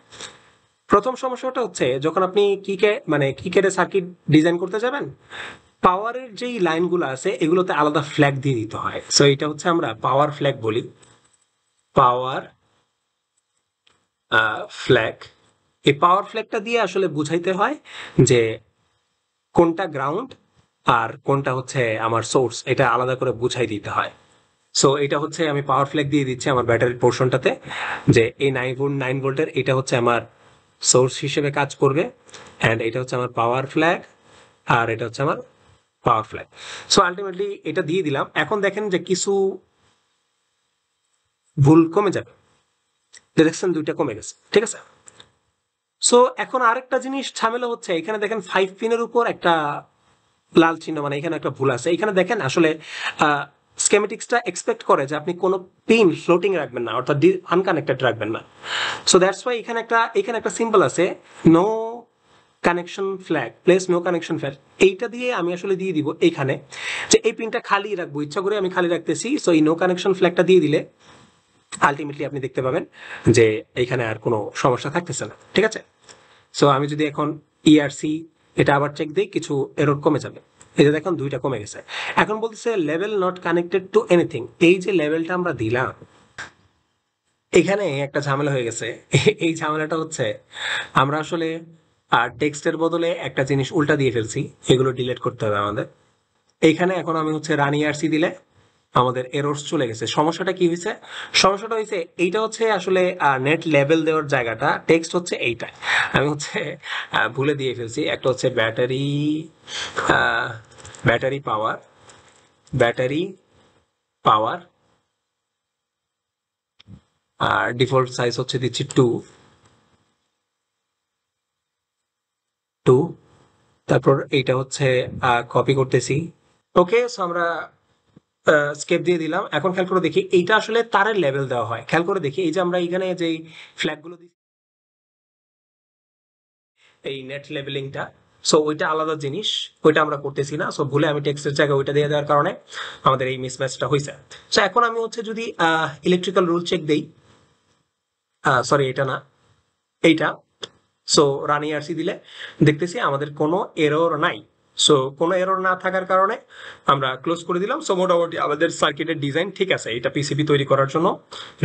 প্রথম সমস্যাটা হচ্ছে যখন আপনি কিকেডে সার্কিট ডিজাইন করতে যাবেন, পাওয়ারের যেই লাইনগুলো আছে এগুলোতে আলাদা ফ্ল্যাগ দিয়ে দিতে হয়। সো এটা হচ্ছে আমরা পাওয়ার ফ্ল্যাগ বলি, পাওয়ার ফ্ল্যাগ। এই পাওয়ার ফ্ল্যাগটা দিয়ে আসলে বুঝাইতে হয় যে কোনটা গ্রাউন্ড আর কোনটা হচ্ছে আমার সোর্স, এটা আলাদা করে বুঝাই দিতে হয়। সো এটা হচ্ছে আমি পাওয়ার ফ্ল্যাগ দিয়ে দিচ্ছি আমার ব্যাটারির পোর্শনটাতে, যে এই 9 ভোল্টের এটা হচ্ছে আমার সোর্স হিসেবে কাজ করবে, অ্যান্ড এটা হচ্ছে আমার পাওয়ার ফ্ল্যাগ, আর এটা হচ্ছে আমার পাওয়ার ফ্ল্যাগ। সো আলটিমেটলি এটা দিয়ে দিলাম। এখন দেখেন যে কিছু ভুল কমে যাবে, ডিরেকশন দুইটা কমে গেছে, ঠিক আছে। সো এখন আরেকটা জিনিস ঝামেলা হচ্ছে, এখানে দেখেন 5 পিনের উপর একটা লাল চিহ্ন, মানে এখানে একটা ভুল আছে। এখানে দেখেন আসলে স্কেমেটিক্সটা এক্সপেক্ট করে যে আপনি কোনো পিন ফ্লোটিং রাখবেন না, অর্থাৎ আনকানেক্টেড রাখবেন না। সো দ্যাটস ওয়াই এখানে একটা সিম্বল আছে, no connection flag, place no connection flag. এইটা দিয়ে আমি আসলে দিয়ে দিব এইখানে যে এই পিনটা খালি রাখবো, ইচ্ছা করে আমি খালি রাখতেছি। সো এই নো কানেকশন ফ্ল্যাগটা দিয়ে দিলে আলটিমেটলি আপনি দেখতে পাবেন যে এইখানে আর কোনো সমস্যা থাকতেছে না, ঠিক আছে। সো আমি যদি এখন ইআরসি এটা আবার চেক দিই, কিছু এরর কমে যাবে। এই যে দেখুন দুইটা কমে গেছে। এখন বলতেছে level not connected to anything. এই যে লেভেলটা আমরা দিলাম, এখানে একটা ঝামেলা হয়ে গেছে। এই ঝামেলাটা হচ্ছে আমরা আসলে টেক্সটের বদলে একটা জিনিস উল্টা দিয়ে ফেলছি, এগুলো ডিলিট করতে হবে আমাদের। এইখানে এখন আমি হচ্ছে রান ইআরসি দিলে আমাদের এরর্স চলে গেছে। সমস্যাটা কি হয়েছে? সমস্যাটা হয়েছে এইটা হচ্ছে আসলে নেট লেভেল দেওয়ার জায়গাটা, টেক্সট হচ্ছে এইটা, আমি হচ্ছে ভুলে দিয়ে ফেলছি। একটা হচ্ছে battery battery power, battery power, আর ডিফল্ট সাইজ হচ্ছে দিচ্ছি 2, তারপর এইটা হচ্ছে কপি করতেছি। ওকে, সো আমরা স্কেপ দিয়ে দিলাম। এখন খেয়াল করে দেখি এইটা আসলে তারের লেভেল দেওয়া হয়। খেয়াল করে দেখি এই যে আমরা এখানে যে ফ্ল্যাগগুলো দিচ্ছি, এই নেট লেভেলিংটা, সো ওইটা আলাদা জিনিস, ওইটা আমরা করতেছি না। সো ভুলে আমি টেক্সটের জায়গায় ওইটা দিয়ে দেওয়ার কারণে আমাদের এই মিসম্যাচটা হয়েছে। সো এখন আমি হচ্ছে যদি ইলেকট্রিক্যাল রুল চেক দেই, সরি এটা না, এইটা। সো রান ইআরসি দিলে দেখতেছি আমাদের কোনো এরর নাই। সো কোনো এরর না থাকার কারণে আমরা ক্লোজ করে দিলাম। সো মোটামুটি আমাদের সার্কিটের ডিজাইন ঠিক আছে, এটা পিসিবি তৈরি করার জন্য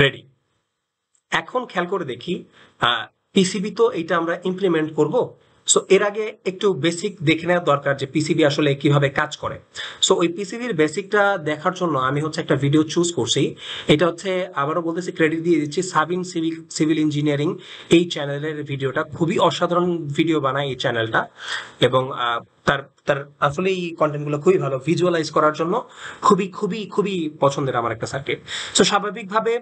রেডি। এখন খেয়াল করে দেখি পিসিবি তো এইটা আমরা ইমপ্লিমেন্ট করব। সো এর আগে একটু বেসিক দেখে নেওয়া দরকার যে পিসিবি আসলে কিভাবে কাজ করে। সো ওই পিসিবির বেসিকটা দেখার জন্য আমি হচ্ছে একটা ভিডিও চুজ করছি। এটা হচ্ছে, আবারও বলতেছি, ক্রেডিট দিয়ে দিচ্ছি সাবিন সিভিল ইঞ্জিনিয়ারিং। এই চ্যানেলের ভিডিওটা খুবই অসাধারণ ভিডিও বানায় এই চ্যানেলটা, এবং তার তার আসলে এই কন্টেন্টগুলো খুবই ভালো, ভিজুয়ালাইজ করার জন্য খুবই খুবই খুবই পছন্দের আমার একটা সার্কিট। সো স্বাভাবিকভাবে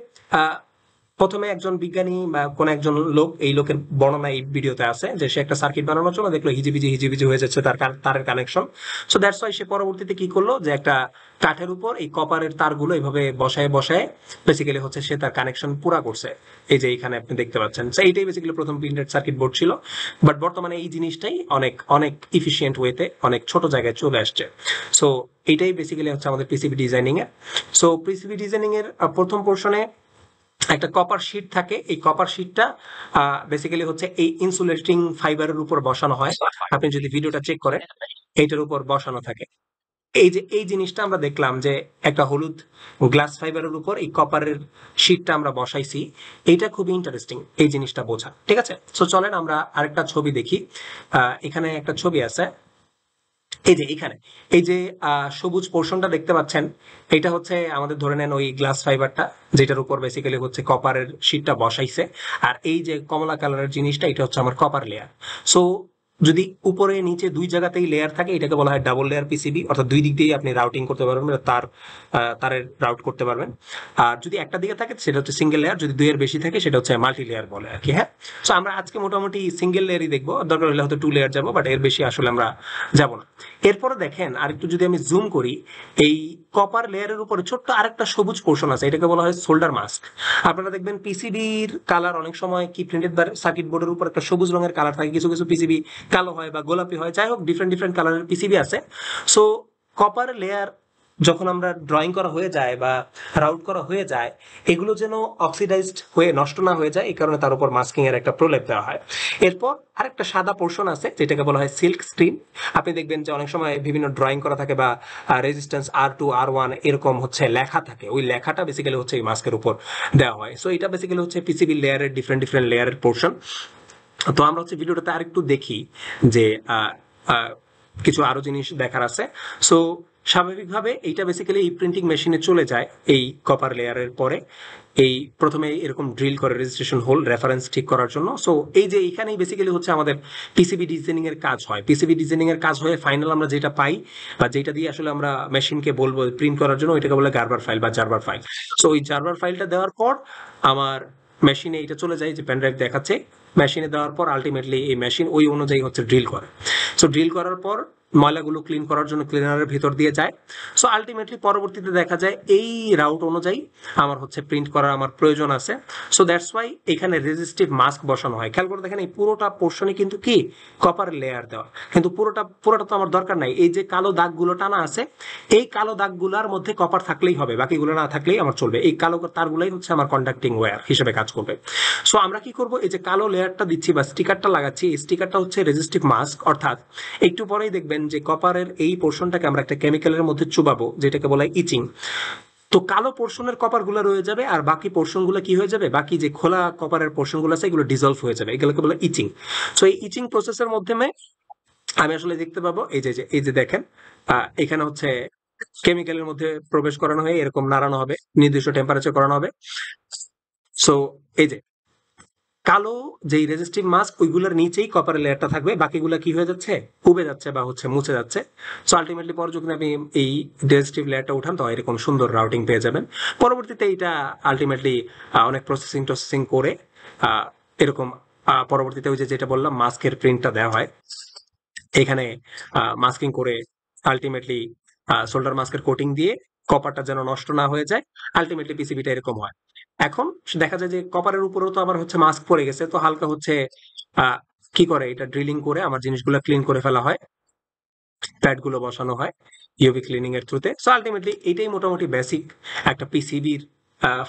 প্রথমে একজন বিজ্ঞানী বা কোন একজন লোক, এই লোকের বর্ণনা এই ভিডিওতে আছে যে সে একটা সার্কিট বানানোর জন্য দেখলো হিজিবিজি হিজিবিজি হয়ে যাচ্ছে তারের কানেকশন। সো দ্যাটস ওয়াই সে পরবর্তীতে কি করলো, যে একটা কাঠের উপর এই কপারের তারগুলো এইভাবে বসায় বসায় বেসিক্যালি হচ্ছে সে তার কানেকশন পুরা করছে। এই যে এখানে আপনি দেখতে পাচ্ছেন, এইটাই বেসিক্যালি প্রথম প্রিন্টেড সার্কিট বোর্ড ছিল। বাট বর্তমানে এই জিনিসটাই অনেক অনেক ইফিসিয়েন্ট ওয়েতে অনেক ছোট জায়গায় চলে আসছে। সো এইটাই বেসিক্যালি হচ্ছে আমাদের পিসিবি ডিজাইনিং এর। সো পিসিবি ডিজাইনিং এর প্রথম পোর্শনে একটা কপার শিট থাকে। এই কপার শিটটা বেসিক্যালি হচ্ছে এই ইনসুলেটিং ফাইবারের উপর বসানো হয়। আপনি যদি ভিডিওটা চেক করেন, এইটার উপর বসানো থাকে। এই যে এই জিনিসটা আমরা দেখলাম যে একটা হলুদ গ্লাস ফাইবারের উপর এই কপারের শিটটা আমরা বসাইছি। এইটা খুবই ইন্টারেস্টিং এই জিনিসটা বোঝা, ঠিক আছে। সো চলেন আমরা আরেকটা ছবি দেখি। এখানে একটা ছবি আছে, এই যে এখানে এই যে সবুজ পোর্শনটা দেখতে পাচ্ছেন, এটা হচ্ছে আমাদের ধরে নেন ওই গ্লাস ফাইবারটা, যেটার উপর বেসিক্যালি হচ্ছে কপারের শিটটা বসাইছে। আর এই যে কমলা কালারের জিনিসটা, এটা হচ্ছে আমার কপার লেয়ার। সো যদি উপরে নিচে দুই জায়গাতেই লেয়ার থাকে এটাকে বলা হয় ডাবল লেয়ার পিসিবি, অর্থাৎ দুই দিক দিয়ে আপনি রাউটিং করতে পারবেন, তারের রাউট করতে পারবেন। আর যদি একটা দিকে থাকে সেটা হচ্ছে সিঙ্গেল লেয়ার, যদি দুইয়ের বেশি থাকে সেটা হচ্ছে মাল্টি লেয়ার বলে আর কি। হ্যাঁ, তো আমরা আজকে মোটামুটি সিঙ্গেল লেয়ারই দেখবো, দরকার হলে হয়তো 2 লেয়ার যাবো, বাট এর বেশি আসলে আমরা যাব না। এরপরে দেখেন আরেকটু যদি আমি জুম করি, এই কপার লেয়ারের উপরে ছোট্ট আরেকটা সবুজ পোর্শন আছে, এটাকে বলা হয় সোল্ডার মাস্ক। আপনারা দেখবেন পিসিবির কালার অনেক সময় কি প্রিন্টেড সার্কিট বোর্ডের উপর একটা সবুজ রঙের কালার থাকে, কিছু কিছু পিসিবি কালো হয় বা গোলাপি হয়, যাই হোক ডিফারেন্ট ডিফারেন্ট কালারের পিসিবি আছে। সো কপার লেয়ার যখন আমরা ড্রয়িং করা হয়ে যায় বা রাউট করা হয়ে যায়, এগুলো যেন অক্সিডাইজড হয়ে নষ্ট না হয়ে যায় এই কারণে তার উপর মাস্কিং এর একটা প্রলেপ দেওয়া হয়। এরপর আরেকটা সাদা পোর্শন আছে যেটাকে বলা হয় সিল্ক স্ক্রিন। আপনি দেখবেন যে অনেক সময় বিভিন্ন ড্রয়িং করা থাকে বা রেজিস্ট্যান্স R2 R1 এরকম হচ্ছে লেখা থাকে, ওই লেখাটা বেসিক্যালি হচ্ছে এই মাস্কের উপর দেওয়া হয়। সো এটা বেসিক্যালি হচ্ছে পিসিবি লেয়ারের ডিফারেন্ট ডিফারেন্ট লেয়ারের পোর্শন। তো আমরা হচ্ছে ভিডিওটাতে আরেকটু দেখি যে কিছু আরো জিনিস দেখার আছে। সো স্বাভাবিকভাবে এইটা বেসিক্যালি এই প্রিন্টিং মেশিনে চলে যায় এই কপার লেয়ারের পরে। এই প্রথমে এরকম ড্রিল করে রেজিস্ট্রেশন হোল রেফারেন্স ঠিক করার জন্য। সো এই যে এইখানেই বেসিক্যালি হচ্ছে আমাদের পিসিবি ডিজাইনিং এর কাজ হয়। পিসিবি ডিজাইনিং এর কাজ হয়ে ফাইনাল আমরা যেটা পাই বা যেটা দিয়ে আসলে আমরা মেশিনকে বলবো প্রিন্ট করার জন্য, ওইটাকে বলে গার্বার ফাইল বা জারবার ফাইল। সো ওই জারবার ফাইলটা দেওয়ার পর আমার মেশিনে এটা চলে যায়, যে পেনড্রাইভ দেখাচ্ছে, মেশিনে দেওয়ার পর আলটিমেটলি এই মেশিন ওই অনুযায়ী হচ্ছে ড্রিল করে। সো ড্রিল করার পর ময়লাগুলো ক্লিন করার জন্য ক্লিনারের ভিতর দিয়ে যায়। সো আলটিমেটলি পরবর্তীতে দেখা যায় এই রাউট অনুযায়ী আমার হচ্ছে প্রিন্ট করার আমার প্রয়োজন আছে। সো দ্যাটস ওয়াই এখানে রেজিস্টিভ মাস্ক বসানো হয়। খেয়াল করে দেখেন এই পুরোটা পোর্শনে কিন্তু কি কপার লেয়ার দেওয়া, কিন্তু পুরোটা তো আমার দরকার নাই। এই যে কালো দাগগুলো টানা আছে, এই কালো দাগগুলোর মধ্যে কপার থাকলেই হবে, বাকিগুলো না থাকলেই আমার চলবে। এই কালো তারগুলোই হচ্ছে আমার কন্ডাক্টিং ওয়্যার হিসেবে কাজ করবে। সো আমরা কি করব, এই যে কালো লেয়ারটা দিচ্ছি বা স্টিকারটা লাগাচ্ছি, এই স্টিকারটা হচ্ছে রেজিস্টিভ মাস্ক, অর্থাৎ একটু পরেই দেখবেন যে কপারের এই পোর্শনটাকে আমরা একটা কেমিক্যালের মধ্যে চুবাবো যেটাকে বলা হয় ইচিং। তো কালো পোর্শনের কপার গুলো রয়ে যাবে আর বাকি পোর্শন গুলো কি হয়ে যাবে, বাকি যে খোলা কপারের পোর্শন গুলো আছে এগুলো ডিজলভ হয়ে যাবে, এগুলোকে বলে ইচিং। সো এই ইচিং প্রসেসের মাধ্যমে আমি আসলে দেখতে পাবো এই যে দেখেন এখানে হচ্ছে কেমিক্যালের মধ্যে প্রবেশ করানো হয়ে এরকম নাড়ানো হবে, নির্দিষ্ট টেম্পারেচার করানো হবে। সো এই যে কালো যেই রেজিস্টিভ মাস্ক ওইগুলোর নিচেই কপার লেয়ারটা থাকবে, বাকিগুলো কি হয়ে যাচ্ছে, উবে যাচ্ছে বা হচ্ছে মুছে যাচ্ছে। সো আলটিমেটলি পরে যখন আপনি এই রেজিস্টিভ লেয়ারটা উঠান তো এরকম সুন্দর রাউটিং পেয়ে যাবেন। পরবর্তীতে এইটা আলটিমেটলি অনেক প্রসেসিং করে এরকম পরবর্তীতে ওই যে যেটা বললাম মাস্কের প্রিন্টটা দেওয়া হয় এখানে, মাস্কিং করে আলটিমেটলি সোল্ডার মাস্কের কোটিং দিয়ে কপারটা যেন নষ্ট না হয়ে যায়, আলটিমেটলি পিসিবিটা এরকম হয়। এখন দেখা যায় যে কপারের উপরেও তো আবার হচ্ছে মাস্ক পড়ে গেছে, তো হালকা হচ্ছে কি করে এটা ড্রিলিং করে আমার জিনিসগুলো ক্লিন করে ফেলা হয়, প্যাড গুলো বসানো হয় ইউভি ক্লিনিং এর থ্রুতে। সো আলটিমেটলি এটাই মোটামুটি বেসিক একটা পিসিবির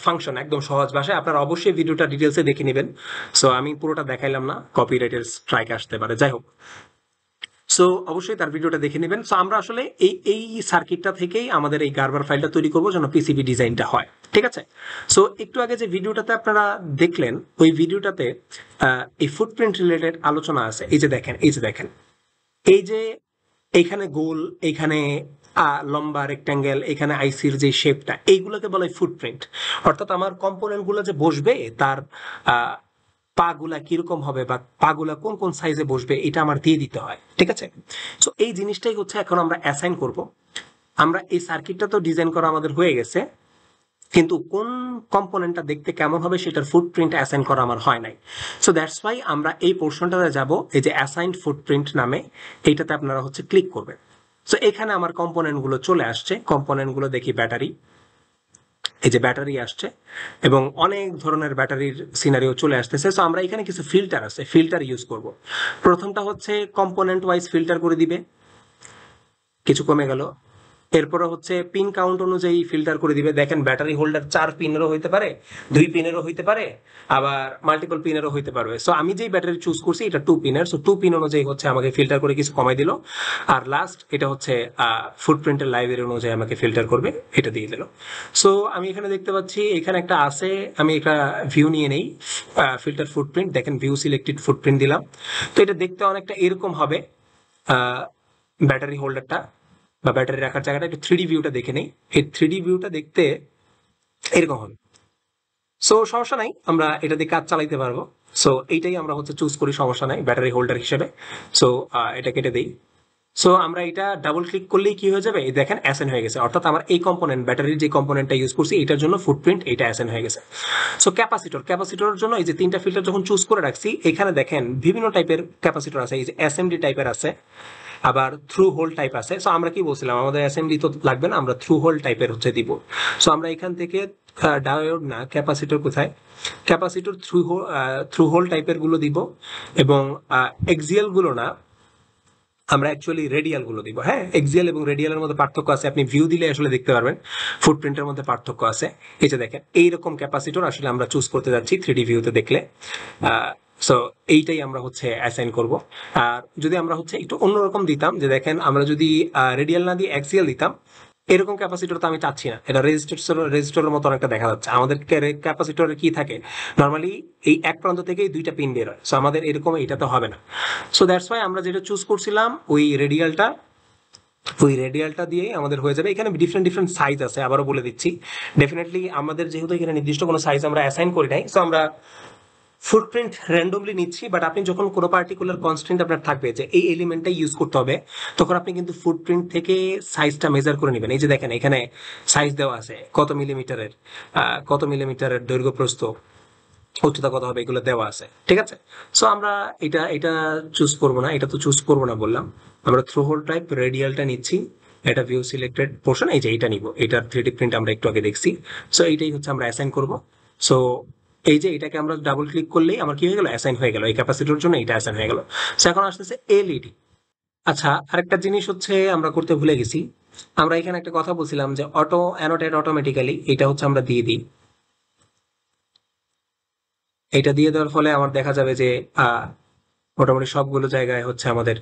ফাংশন, একদম সহজ ভাষায়। আপনারা অবশ্যই ভিডিওটা ডিটেলসে দেখে নেবেন। সো আমি পুরোটা দেখাইলাম না, কপিরাইটের স্ট্রাইক আসতে পারে, যাই হোক। সো অবশ্যই তার ভিডিওটা দেখে নেবেন। সো আমরা আসলে এই সার্কিটটা থেকেই আমাদের এই গার্বার ফাইলটা তৈরি করবো যেন পিসিবি ডিজাইনটা হয়, ঠিক আছে। সো একটু আগে যে ভিডিওটাতে আপনারা দেখলেন ওই ভিডিওটাতে এই ফুটপ্রিন্ট রিলেটেড আলোচনা আছে। এই যে দেখেন এই যে এইখানে গোল, এইখানে লম্বা রেক্ট্যাঙ্গেল, এখানে আইসির যে শেপটা, এইগুলোকে বলে ফুটপ্রিন্ট। অর্থাৎ আমার কম্পোনেন্ট গুলো যে বসবে তার পা গুলা কিরকম হবে বা পা গুলা কোন কোন সাইজে বসবে এটা আমার দিয়ে দিতে হয়, ঠিক আছে। তো এই জিনিসটাই হচ্ছে এখন আমরা অ্যাসাইন করব। আমরা এই সার্কিটটা তো ডিজাইন করা আমাদের হয়ে গেছে, কিন্তু কোন কম্পোনেন্টটা দেখতে কেমন হবে সেটার ফুটপ্রিন্ট অ্যাসাইন করা আমার হয় নাই। সো দ্যাটস ওয়াই আমরা এই পোর্শনটাতে যাব, এই যে অ্যাসাইন্ড ফুটপ্রিন্ট নামে, এইটাতে আপনারা হচ্ছে ক্লিক করবেন। সো এখানে আমার কম্পোনেন্ট গুলো চলে আসছে। কম্পোনেন্ট গুলো দেখি ব্যাটারি, এই যে ব্যাটারি আসছে এবং অনেক ধরনের ব্যাটারির সিনারিও চলে আসতেছে। সো আমরা এখানে কিছু ফিল্টার আছে, ফিল্টার ইউজ করব। প্রথমটা হচ্ছে কম্পোনেন্ট ওয়াইজ ফিল্টার করে দিবে, কিছু কমে গেল। এরপরে হচ্ছে পিন কাউন্ট অনুযায়ী ফিল্টার করে দিবে। দেখেন ব্যাটারি হোল্ডার 4 পিনেরও হইতে পারে, 2 পিনেরও হইতে পারে, আবার মাল্টিপল পিনেরও হইতে পারবে। সো আমি যেই ব্যাটারি চুজ করছি এটা 2 পিনের, সো 2 পিন অনুযায়ী হচ্ছে আমাকে ফিল্টার করে কিছু কমাই দিল। আর লাস্ট এটা হচ্ছে ফুটপ্রিন্টের লাইব্রেরি অনুযায়ী আমাকে ফিল্টার করবে, এটা দিয়ে দিল। সো আমি এখানে দেখতে পাচ্ছি এখানে একটা আছে, আমি একটা ভিউ নিয়ে নেই, ফিল্টার ফুটপ্রিন্ট। দেখেন ভিউ সিলেক্টেড ফুটপ্রিন্ট দিলাম। তো এটা দেখতে অনেকটা এরকম হবে, ব্যাটারি হোল্ডারটা বা ব্যাটারি রাখার জায়গাটা। একটু 3D ভিউটা দেখে নেই। এই 3D ভিউটা দেখতে এরকম হবে। সো সমস্যা নাই, আমরা এটা দিয়ে কাজ চালাইতে পারবো। সো এইটাই আমরা হচ্ছে চুজ করি, সমস্যা নাই, ব্যাটারি হোল্ডার হিসেবে। সো এটা কেটে দিই। সো আমরা এটা ডাবল ক্লিক করলেই কি হয়ে যাবে, এই দেখেন অ্যাসাইন হয়ে গেছে, অর্থাৎ আমার এই কম্পোনেন্ট, ব্যাটারির যে কম্পোনেন্টটা ইউজ করছি এটার জন্য ফুটপ্রিন্ট এটা অ্যাসাইন হয়ে গেছে। সো ক্যাপাসিটরের জন্য এই যে তিনটা ফিল্টার যখন চুজ করে রাখছি, এখানে দেখেন বিভিন্ন টাইপের ক্যাপাসিটর আছে, এই যে এসএমডি টাইপের আছে, আবার থ্রু হোল টাইপ আছে। সো আমরা কি বলছিলাম, আমাদের এসএমডি তো লাগবে না, আমরা থ্রু হোল টাইপের হচ্ছে দিব। সো আমরা এখান থেকে ডায়োড না, ক্যাপাসিটর কোথায়, ক্যাপাসিটর থ্রু হোল টাইপের গুলো দিব, এবং এক্সিয়াল গুলো না, আমরা অ্যাকচুয়ালি রেডিয়াল গুলো দিব। হ্যাঁ, এক্সিয়াল এবং রেডিয়ালের মধ্যে পার্থক্য আছে, আপনি ভিউ দিলে আসলে দেখতে পারবেন ফুটপ্রিন্টের মধ্যে পার্থক্য আছে। এই যে দেখেন এইরকম ক্যাপাসিটর আসলে আমরা চুজ করতে যাচ্ছি 3D ভিউতে দেখলে। সো এইটাই আমরা হচ্ছে অ্যাসাইন করব। আর যদি আমরা হচ্ছে একটু অন্যরকম দিতাম, যে দেখেন আমরা যদি রেডিয়াল না দিয়ে অ্যাক্সিয়াল দিতাম, এরকম ক্যাপাসিটর তো আমি চাচ্ছি না, এটা রেজিস্টরের মতো অনেকটা দেখা যাচ্ছে। আমাদের ক্যাপাসিটরে কি থাকে, নর্মালি এই এক প্রান্ত থেকেই দুইটা পিন বের হয়, সো আমাদের এরকম এটা তো হবে না। সো দ্যাটস ওয়াই আমরা যেটা চুজ করছিলাম ওই রেডিয়ালটা দিয়ে আমাদের হয়ে যাবে। এখানে ডিফারেন্ট ডিফারেন্ট সাইজ আছে, আবারও বলে দিচ্ছি। ডেফিনেটলি আমাদের যেহেতু এখানে নির্দিষ্ট কোনো সাইজ আমরা অ্যাসাইন করি নাই, সো আমরা ফুটপ্রিন্ট র্যান্ডমলি নিচ্ছি। বাট আপনি যখন কোনো পার্টিকুলার কনস্ট্রেন্ট আপনার থাকবে যে এই এলিমেন্টটা ইউজ করতে হবে, তখন আপনি কিন্তু ফুটপ্রিন্ট থেকে সাইজটা মেজার করে নেবেন। এই যে দেখেন এখানে সাইজ দেওয়া আছে, কত মিলিমিটারের দৈর্ঘ্য প্রস্থ, উচ্চতা কত হবে, এগুলো দেওয়া আছে, ঠিক আছে। সো আমরা এটা এটা চুজ করব না, এটা তো চুজ করব না বললাম। আমরা থ্রু হোল টাইপ রেডিয়ালটা নিচ্ছি, এটা ভিউ সিলেক্টেড পোর্শন, এই যে এটা নিব, এটার 3D প্রিন্ট আমরা একটু আগে দেখছি। সো এইটাই হচ্ছে আমরা অ্যাসাইন করব। সো এই যে এটাকে আমরা ডাবল ক্লিক করলেই আমার কি হয়ে গেল, অ্যাসাইন হয়ে গেল, এই ক্যাপাসিটির জন্য এটা অ্যাসাইন হয়ে গেল। সো এখন আসতেছে এলইডি। আচ্ছা, আরেকটা জিনিস হচ্ছে আমরা করতে ভুলে গেছি, আমরা এখানে একটা কথা বলছিলাম যে অটো অ্যানোটেট অটোমেটিক্যালি, এটা হচ্ছে আমরা দিয়ে দিই। এটা দিয়ে দেওয়ার ফলে আমার দেখা যাবে যে মোটামুটি সবগুলো জায়গায় হচ্ছে আমাদের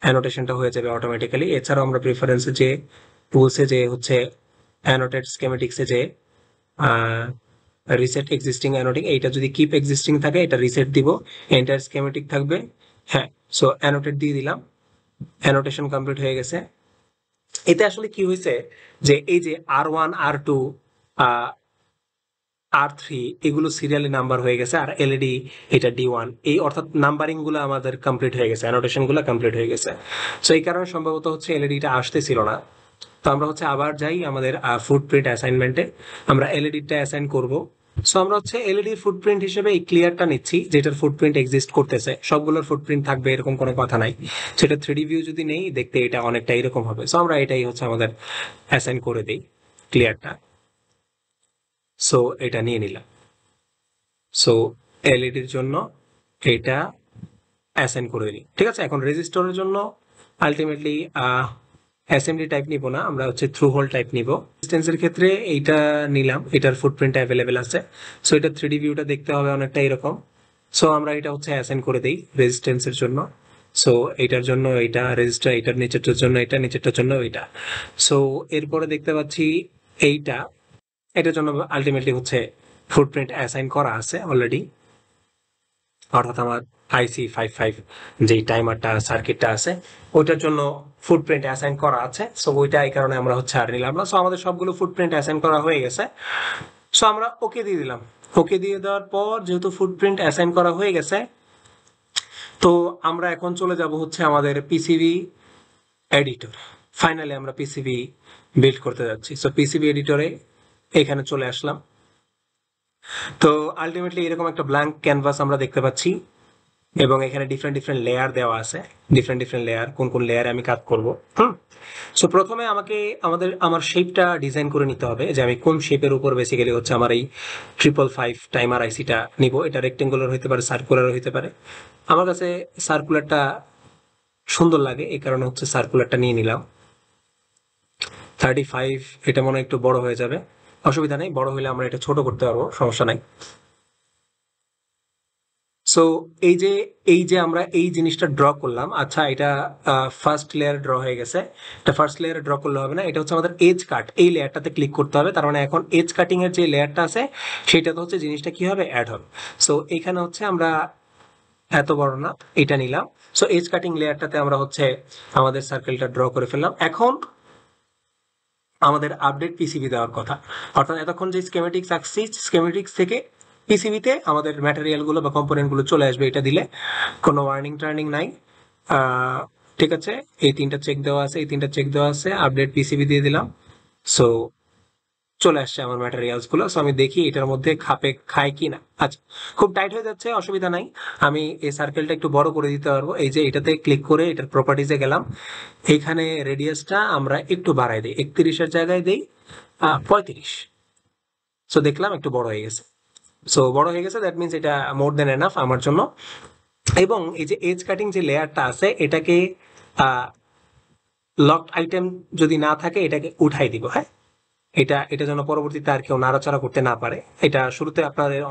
অ্যানোটেশনটা হয়ে যাবে অটোমেটিক্যালি। এছাড়াও আমরা প্রিফারেন্সে যে টুলসে যে হচ্ছে অ্যানোটেট স্কেমেটিক্সে যে রিসেট এক্সিস্টিং অ্যানোটিং, এইটা যদি কিপ এক্সিস্টিং থাকে এটা রিসেট দিব, এন্টার স্কেমেটিক থাকবে। হ্যাঁ, সো অ্যানোটেট দিয়ে দিলাম, অ্যানোটেশন কমপ্লিট হয়ে গেছে। এতে আসলে কি হয়েছে, যে এই যে R1 R2 R3 এগুলো সিরিয়ালি নাম্বার হয়ে গেছে, আর এলইডি এটা D1, এই অর্থাৎ নাম্বারিং গুলো আমাদের কমপ্লিট হয়ে গেছে, অ্যানোটেশন গুলো কমপ্লিট হয়ে গেছে। সো এই কারণে সম্ভবত হচ্ছে এলইডিটা আসতেছিল না। তো আমরা হচ্ছে আবার যাই আমাদের ফুটপ্রিন্ট অ্যাসাইনমেন্টে, আমরা এলইডিটা অ্যাসাইন করব। সো আমরা হচ্ছে এলইডির ফুটপ্রিন্ট হিসেবে এই ক্লিয়ারটা নিচ্ছি, যেটার ফুটপ্রিন্ট এক্সিস্ট করতেছে, সবগুলোর ফুটপ্রিন্ট থাকবে এরকম কোনো কথা নাই। সেটা 3D ভিউ যদি নেই, দেখতে এটা অনেকটা এরকম হবে। সো আমরা এটাই হচ্ছে আমাদের অ্যাসাইন করে দিই ক্লিয়ারটা। সো এটা নিয়ে নিলাম। সো এলইডির জন্য এটা অ্যাসাইন করে দিই, ঠিক আছে। এখন রেজিস্টরের জন্য আলটিমেটলি এসএমডি টাইপ নিব না, আমরা হচ্ছে থ্রু হোল টাইপ নিব। রেজিস্ট্যান্সের ক্ষেত্রে এইটা নিলাম, এটার ফুটপ্রিন্ট অ্যাভেলেবেল আছে। সো এটা 3D ভিউটা দেখতে হবে অনেকটা এরকম। সো আমরা এটা হচ্ছে অ্যাসাইন করে দিই রেজিস্ট্যান্সের জন্য। সো এইটার জন্য এইটা রেজিস্টার, এইটার নিচেরটার জন্য এটা, নিচেরটার জন্য এইটা। সো এরপরে দেখতে পাচ্ছি এইটা, এটার জন্য আলটিমেটলি হচ্ছে ফুটপ্রিন্ট অ্যাসাইন করা আছে অলরেডি, অর্থাৎ আমার IC55 যেই টাইমারটা সার্কিটটা আছে ওইটার জন্য ফুটপ্রিন্ট অ্যাসাইন করা আছে। সো ওইটা এই কারণে আমরা হচ্ছে আর নিলাম না। সো আমাদের সবগুলো ফুটপ্রিন্ট অ্যাসাইন করা হয়ে গেছে। সো আমরা ওকে দিয়ে দিলাম। ওকে দিয়ে দেওয়ার পর যেহেতু ফুটপ্রিন্ট অ্যাসাইন করা হয়ে গেছে, তো আমরা এখন চলে যাব হচ্ছে আমাদের পিসিবি এডিটর। ফাইনালি আমরা পিসিবি বিল্ড করতে যাচ্ছি। সো পিসিবি এডিটরে এখানে চলে আসলাম। তো আলটিমেটলি এরকম একটা ব্ল্যাঙ্ক ক্যানভাস আমরা দেখতে পাচ্ছি, এবং এখানে ডিফারেন্ট ডিফারেন্ট লেয়ার দেওয়া আছে, ডিফারেন্ট ডিফারেন্ট লেয়ার, কোন কোন লেয়ারে আমি কাজ করব। সো প্রথমে আমাকে আমার শেপটা ডিজাইন করে নিতে হবে, যে আমি কোন শেপের উপর বেসিক্যালি হচ্ছে আমার এই 555 টাইমার আইসিটা নিব। এটা রেক্টেঙ্গুলার হতে পারে, সার্কুলার হতে পারে। আমার কাছে সার্কুলারটা সুন্দর লাগে, এই কারণে হচ্ছে সার্কুলারটা নিয়ে নিলাম। 35 এটা মনে হয় একটু বড় হয়ে যাবে, অসুবিধা নেই, বড় হলে আমরা এটা ছোট করতে পারবো, সমস্যা নাই। সো এই যে আমরা এই জিনিসটা ড্র করলাম। আচ্ছা, এটা ফার্স্ট লেয়ার ড্র হয়ে গেছে। এটা ফার্স্ট লেয়ারে ড্র করলে হবে না, এটা হচ্ছে আমাদের এজ কাট, এই লেয়ারটাতে ক্লিক করতে হবে। তার মানে এখন এজ কাটিং এর যে লেয়ারটা আছে সেটাতে হচ্ছে জিনিসটা কি হবে, অ্যাড হবে। সো এখানে হচ্ছে আমরা এত বড় না এটা নিলাম। সো এজ কাটিং লেয়ারটাতে আমরা হচ্ছে আমাদের সার্কেলটা ড্র করে ফেললাম। এখন আমাদের আপডেট পিসিবি দেওয়ার কথা, অর্থাৎ এতক্ষণ যে স্কেমেটিক্স আঁকছি, স্কেমেটিক্স থেকে পিসিবিতে আমাদের ম্যাটেরিয়াল গুলো বা কম্পোনেন্ট গুলো চলে আসবে, এটা দিলে কোনো ওয়ার্নিং টার্নিং নাই। ঠিক আছে, এই তিনটা চেক দেওয়া আছে, এই তিনটা চেক দেওয়া আছে, আপডেট পিসিবি দিয়ে দিলাম। সো চলে আসছে আমার ম্যাটেরিয়ালস গুলো। সো আমি দেখি এটার মধ্যে খাপে খায় কি না। আচ্ছা, খুব টাইট হয়ে যাচ্ছে, অসুবিধা নাই, আমি এই সার্কেলটা একটু বড় করে দিতে পারবো। এই যে এটাতে ক্লিক করে এটার প্রপার্টিজে গেলাম, এখানে রেডিয়াসটা আমরা একটু বাড়াই দিই, 31-এর জায়গায় দিই 35। সো দেখলাম একটু বড় হয়ে গেছে। সো বড় হয়ে গেছে, দ্যাট মিনস এটা মোর দেন এনাফ আমার জন্য। এবং এই যে এজ কাটিং যে লেয়ারটা আছে, এটাকে লকড আইটেম যদি না থাকে এটাকে উঠাই দিব। হ্যাঁ, এটা যেন পরবর্তীতে আর কেউ নাড়াচাড়া করতে না পারে। এটা শুরুতে আপনাদের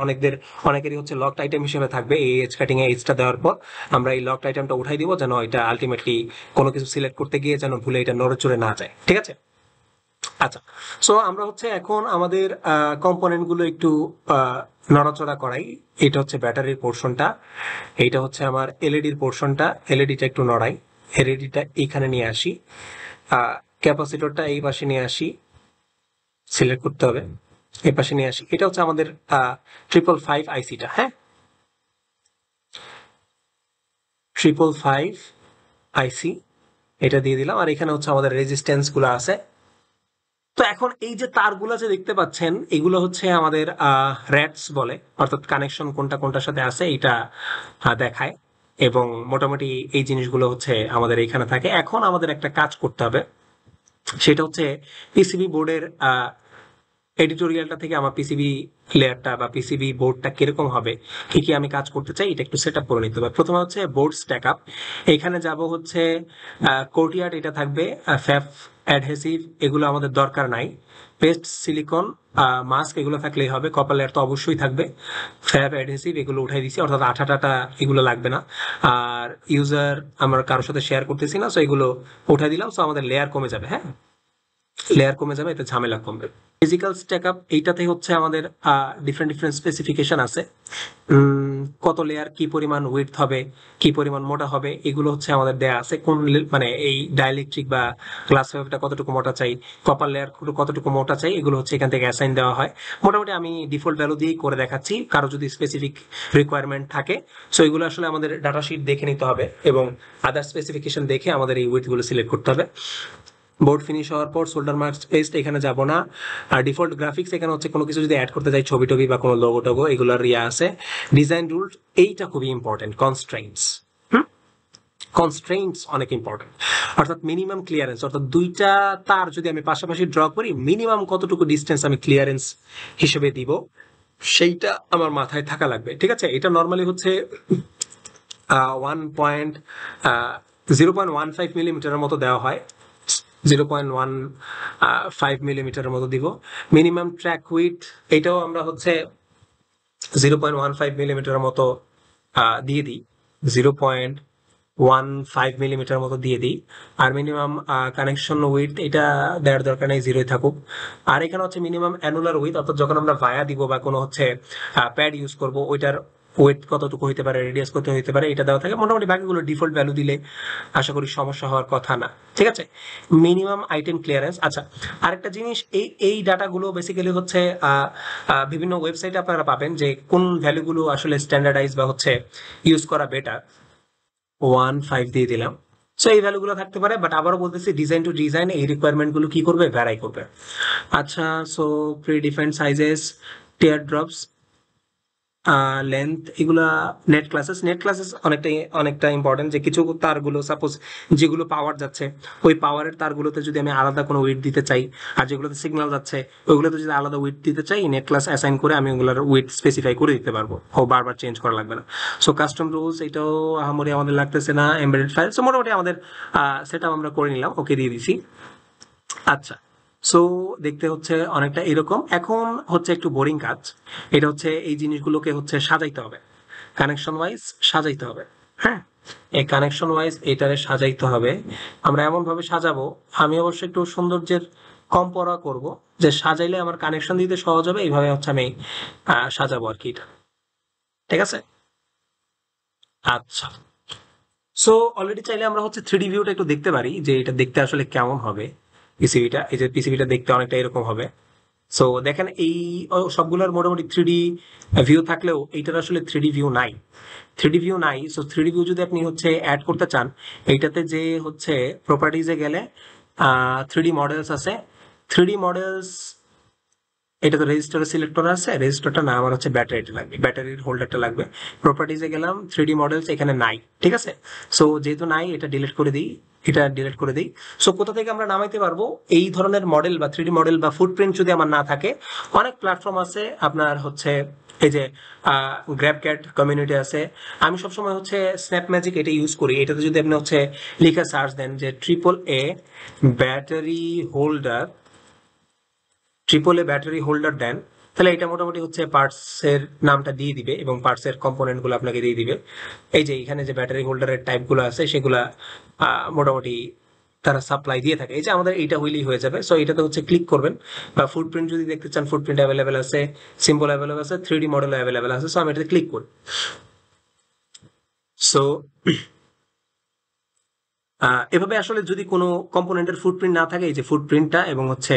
অনেকেরই হচ্ছে লকড আইটেম হিসেবে থাকবে। এই এজ কাটিং এ এজটা দেওয়ার পর আমরা এই লকড আইটেমটা উঠাই দিব, যেন এটা আলটিমেটলি কোনো কিছু সিলেক্ট করতে গিয়ে যেন ভুলে এটা নড়েচড়ে না যায়। ঠিক আছে। আচ্ছা, সো আমরা হচ্ছে এখন আমাদের কম্পোনেন্ট গুলো একটু নড়াচড়া করাই। এটা হচ্ছে ব্যাটারির পোর্শনটা, এইটা হচ্ছে আমার এলইডির পোর্শনটা, এলইডিটা একটু নড়াই, এলইডিটা এখানে নিয়ে আসি, ক্যাপাসিটরটা এই পাশে নিয়ে আসি, সিলেক্ট করতে হবে, এই পাশে নিয়ে আসি। এটা হচ্ছে আমাদের 555 আইসিটা। হ্যাঁ, 555 আইসি, এটা দিয়ে দিলাম। আর এখানে হচ্ছে আমাদের রেজিস্ট্যান্স গুলো আছে। তো এখন এই যে তারগুলো যে দেখতে পাচ্ছেন, এগুলো হচ্ছে আমাদের র্যাটস বলে, অর্থাৎ কানেকশন কোনটা কোনটার সাথে আছে এটা দেখায়। এবং মোটামুটি এই জিনিসগুলো হচ্ছে আমাদের এখানে থাকে। এখন আমাদের একটা কাজ করতে হবে, সেটা হচ্ছে পিসিবি বোর্ডের এডিটোরিয়ালটা থেকে আমার পিসিবি লেয়ারটা বা পিসিবি বোর্ডটা কিরকম হবে, কি কি আমি কাজ করতে চাই, এটা একটু সেট আপ করে নিতে হবে। প্রথমে হচ্ছে বোর্ড স্ট্যাক আপ, এখানে যাব হচ্ছে কোর্টিয়ার্ড, এটা থাকবে, ফ্যাব অ্যাডহেসিভ এগুলো আমাদের দরকার নাই, পেস্ট সিলিকন মাস্ক এগুলো থাকলেই হবে, কপার লেয়ার তো অবশ্যই থাকবে, ফ্যাব অ্যাডহেসিভ এগুলো উঠাই দিছি, অর্থাৎ আঠা টাটা এগুলো লাগবে না। আর ইউজার আমরা কারোর সাথে শেয়ার করতেছি না, সো এগুলো উঠাই দিলাম। সো আমাদের লেয়ার কমে যাবে। হ্যাঁ, লেয়ার কমে যাবে, এতে ঝামেলা কমবে। ফিজিক্যাল স্ট্যাকআপ, এইটাতে হচ্ছে আমাদের ডিফারেন্ট ডিফারেন্ট স্পেসিফিকেশন আছে। কত লেয়ার, কি পরিমাণ উইডথ হবে, কি পরিমাণ মোটা হবে, এগুলো হচ্ছে আমাদের দেয়া আছে। কোন মানে এই ডাইইলেকট্রিক বা গ্লাস ফাইবারটা কতটুকু মোটা চাই, কপার লেয়ার কতটুকু মোটা চাই, এগুলো হচ্ছে এখান থেকে অ্যাসাইন দেওয়া হয়। মোটামুটি আমি ডিফল্ট ভ্যালু দিয়েই করে দেখাচ্ছি, কারো যদি স্পেসিফিক রিকোয়ারমেন্ট থাকে। সো এগুলো আসলে আমাদের ডাটা শিট দেখে নিতে হবে এবং আদার স্পেসিফিকেশন দেখে আমাদের এই উইডথ গুলো সিলেক্ট করতে হবে। বোর্ড ফিনিশ হওয়ার পর সোল্ডার মার্কস পেস্ট, এখানে যাব না। আর ডিফল্ট গ্রাফিক্স, এখানে হচ্ছে কোনো কিছু যদি অ্যাড করতে চাই, ছবি টবি বা কোনো লোগো টোগো, এগুলোর আছে। ডিজাইন রুল, এইটা খুবই ইম্পর্টেন্ট, কনস্ট্রেইনটস। কনস্ট্রেইনটস অনেক ইম্পর্টেন্ট, অর্থাৎ মিনিমাম ক্লিয়ারেন্স, অর্থাৎ দুইটা তার যদি আমি পাশাপাশি ড্র করি, মিনিমাম কতটুকু ডিস্টেন্স আমি ক্লিয়ারেন্স হিসেবে দিব, সেইটা আমার মাথায় থাকা লাগবে। ঠিক আছে, এটা নর্মালি হচ্ছে 0.15 মিলিমিটারের মতো দেওয়া হয়, 0.15 মিলিমিটারের মতো দিব। মিনিমাম ট্র্যাক উইথ, এটাও আমরা হচ্ছে 0.15 মিলিমিটারের মতো দিয়ে দিই, 0.15 মিলিমিটার মতো দিয়ে দিই। আর মিনিমাম কানেকশন উইথ, এটা দেওয়ার দরকার নেই, জিরোই থাকুক। আর এখানে হচ্ছে মিনিমাম অ্যানুলার উইথ, অর্থাৎ যখন আমরা ভায়া দিব বা কোনো হচ্ছে প্যাড ইউজ করব, ওইটার ওয়েট কতটুকু হইতে পারে, রেডিয়াস কত হইতে পারে, এটা দেওয়া থাকে। মোটামুটি বাকিগুলো ডিফল্ট ভ্যালু দিলে আশা করি সমস্যা হওয়ার কথা না। ঠিক আছে, মিনিমাম আইটেম ক্লিয়ারেন্স। আচ্ছা, আরেকটা জিনিস, এই ডাটাগুলো বেসিক্যালি হচ্ছে বিভিন্ন ওয়েবসাইটে আপনারা পাবেন যে কোন ভ্যালুগুলো আসলে স্ট্যান্ডার্ডাইজ বা হচ্ছে ইউজ করা বেটার। 1.5 দিয়ে দিলাম। সো এই ভ্যালুগুলো থাকতে পারে, বাট আবারও বলতেছি, ডিজাইন টু ডিজাইন এই রিকোয়ারমেন্ট গুলো কি করবে, ভ্যারাই করবে। আচ্ছা, সো প্রি ডিফাইন্ড সাইজেস, টিয়ার ড্রপস, লেন্থ, এগুলা নেট ক্লাসেস অনেকটা ইম্পর্টেন্ট। যে কিছু তারগুলো সাপোজ যেগুলো পাওয়ার যাচ্ছে, ওই পাওয়ারের তারগুলোতে যদি আমি আলাদা কোনো উইডথ দিতে চাই, আর যেগুলোতে সিগন্যাল যাচ্ছে ওইগুলোতে যদি আলাদা উইডথ দিতে চাই, নেট ক্লাস অ্যাসাইন করে আমি ওগুলোর উইডথ স্পেসিফাই করে দিতে পারবো, বারবার চেঞ্জ করা লাগবে না। সো কাস্টম রুলস, এটাও আহামরি আমাদের লাগতেছে না। এমবেডেড ফাইল, সো মোটামুটি আমাদের সেটা আমরা করে নিলাম, ওকে দিয়ে দিছি। আচ্ছা, সো দেখতে হচ্ছে অনেকটা এরকম। এখন হচ্ছে একটু বোরিং কাজ, এটা হচ্ছে এই জিনিসগুলোকে হচ্ছে সাজাইতে হবে, কানেকশন ওয়াইজ সাজাইতে হবে। হ্যাঁ, এই কানেকশন ওয়াইজ এটারে সাজাইতে হবে। আমরা এমন ভাবে সাজাবো, আমি অবশ্য একটু সৌন্দর্যের কম পড়া করব, যে সাজাইলে আমার কানেকশন দিতে সহজ হবে, এইভাবে হচ্ছে আমি সাজাবো আর কি এটা। ঠিক আছে। আচ্ছা, সো অলরেডি চাইলে আমরা হচ্ছে 3D ভিউটা একটু দেখতে পারি যে এটা দেখতে আসলে কেমন হবে। পিসিবিটা, এই যে পিসিবিটা দেখতে অনেকটা এরকম হবে। সো দেখেন এই সবগুলোর মোটামুটি 3D ভিউ থাকলেও এইটার আসলে 3D ভিউ নাই। 3D ভিউ নাই, সো 3D ভিউ যদি আপনি হচ্ছে অ্যাড করতে চান, এইটাতে যে হচ্ছে প্রপার্টিজে গেলে 3D মডেলস আছে। 3D মডেলস, এটা তো রেজিস্টারে সিলেক্ট করা আছে, রেজিস্টারটা না, আমার হচ্ছে ব্যাটারিটা লাগবে, ব্যাটারির হোল্ডারটা লাগবে। প্রপার্টিজে গেলাম, 3D মডেলস এখানে নাই, ঠিক আছে। সো যেহেতু নাই, এটা ডিলিট করে দিই, এটা ডিলিট করে দিই। সো কোথা থেকে আমরা নামাইতে পারবো এই ধরনের মডেল বা 3D মডেল বা ফুটপ্রিন্ট যদি আমার না থাকে? অনেক প্ল্যাটফর্ম আছে আপনার হচ্ছে, এই যে গ্র্যাবক্যাট কমিউনিটি আছে। আমি সবসময় হচ্ছে স্ন্যাপ ম্যাজিক এটা ইউজ করি। এটাতে যদি আপনি হচ্ছে লিখে সার্চ দেন যে AAA battery holder, battery holder দেন, তাহলে এটা মোটামুটি হচ্ছে পার্টসের নামটা দিয়ে দিবে এবং পার্টসের কম্পোনেন্ট গুলো আপনাকে দিয়ে দিবে। এই যে এখানে যে ব্যাটারি হোল্ডারের টাইপ গুলো আছে সেগুলা মোটামুটি তারা সাপ্লাই দিয়ে থাকে। এই যে আমাদের এইটা হইলেই হয়ে যাবে। সো এটাতে হচ্ছে ক্লিক করবেন, বা ফুটপ্রিন্ট যদি দেখতে চান, ফুটপ্রিন্ট অ্যাভেলেবেল আছে, সিম্বল অ্যাভেলেবেল আছে, 3D মডেল অ্যাভেলেবেল আছে। সো আমি এটাতে ক্লিক করি। সো এভাবে আসলে যদি কোনো কম্পোনেন্টের ফুটপ্রিন্ট না থাকে, এই যে ফুটপ্রিন্টটা এবং হচ্ছে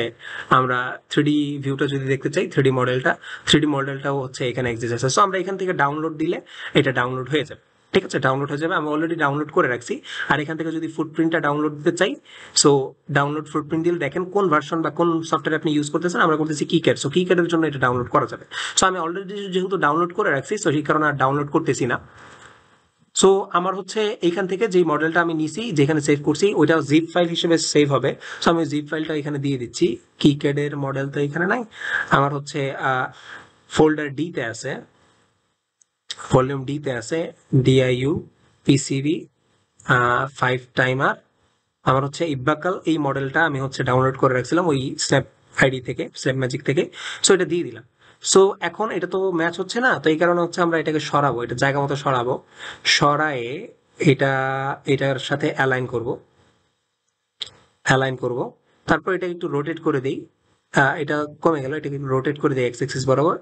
আমরা 3D ভিউটা যদি দেখতে চাই, 3D মডেলটাও হচ্ছে এখানে এক্সিস্ট আছে। সো আমরা এখান থেকে ডাউনলোড দিলে এটা ডাউনলোড হয়ে যাবে, ঠিক আছে, ডাউনলোড হয়ে যাবে। আমি অলরেডি ডাউনলোড করে রাখছি। আর এখান থেকে যদি ফুটপ্রিন্টটা ডাউনলোড দিতে চাই, সো ডাউনলোড ফুটপ্রিন্ট দিলে দেখেন কোন ভার্সন বা কোন সফটওয়্যার আপনি ইউজ করতেছেন। আমরা করতেছি কিক্যাড, সো কিক্যাডের জন্য এটা ডাউনলোড করা যাবে। সো আমি অলরেডি যেহেতু ডাউনলোড করে রাখছি, সো সেই কারণে আর ডাউনলোড করতেছি না। সো আমার হচ্ছে এইখান থেকে যে মডেলটা আমি নিছি, যেখানে সেভ করছি, ওইটা জিপ ফাইল হিসেবে সেভ হবে। সো আমি জিপ ফাইলটা এখানে দিয়ে দিচ্ছি। কিক্যাডের মডেল তো এখানে নাই, আমার হচ্ছে ফোল্ডার ডি তে আছে, ভলিউম ডি তে আছে, ডিআইইউ পিসিবি 5 টাইমার। আমার হচ্ছে ইব্বাকাল, এই মডেলটা আমি হচ্ছে ডাউনলোড করে রাখছিলাম ওই স্ন্যাপ আইডি থেকে, স্ন্যাপ ম্যাজিক থেকে। সো এটা দিয়ে দিলাম। সো এখন এটা তো ম্যাচ হচ্ছে না, তো এই কারণে হচ্ছে আমরা এটাকে সরাবো, এটা জায়গা মতো সরাবো। সরায়ে এটা এটার সাথে অ্যালাইন করব। তারপর এটা একটু রোটেট করে দিই। এটা কমে গেল, এটাকে রোটেট করে দিই এক্স অ্যাক্সিস বরাবর।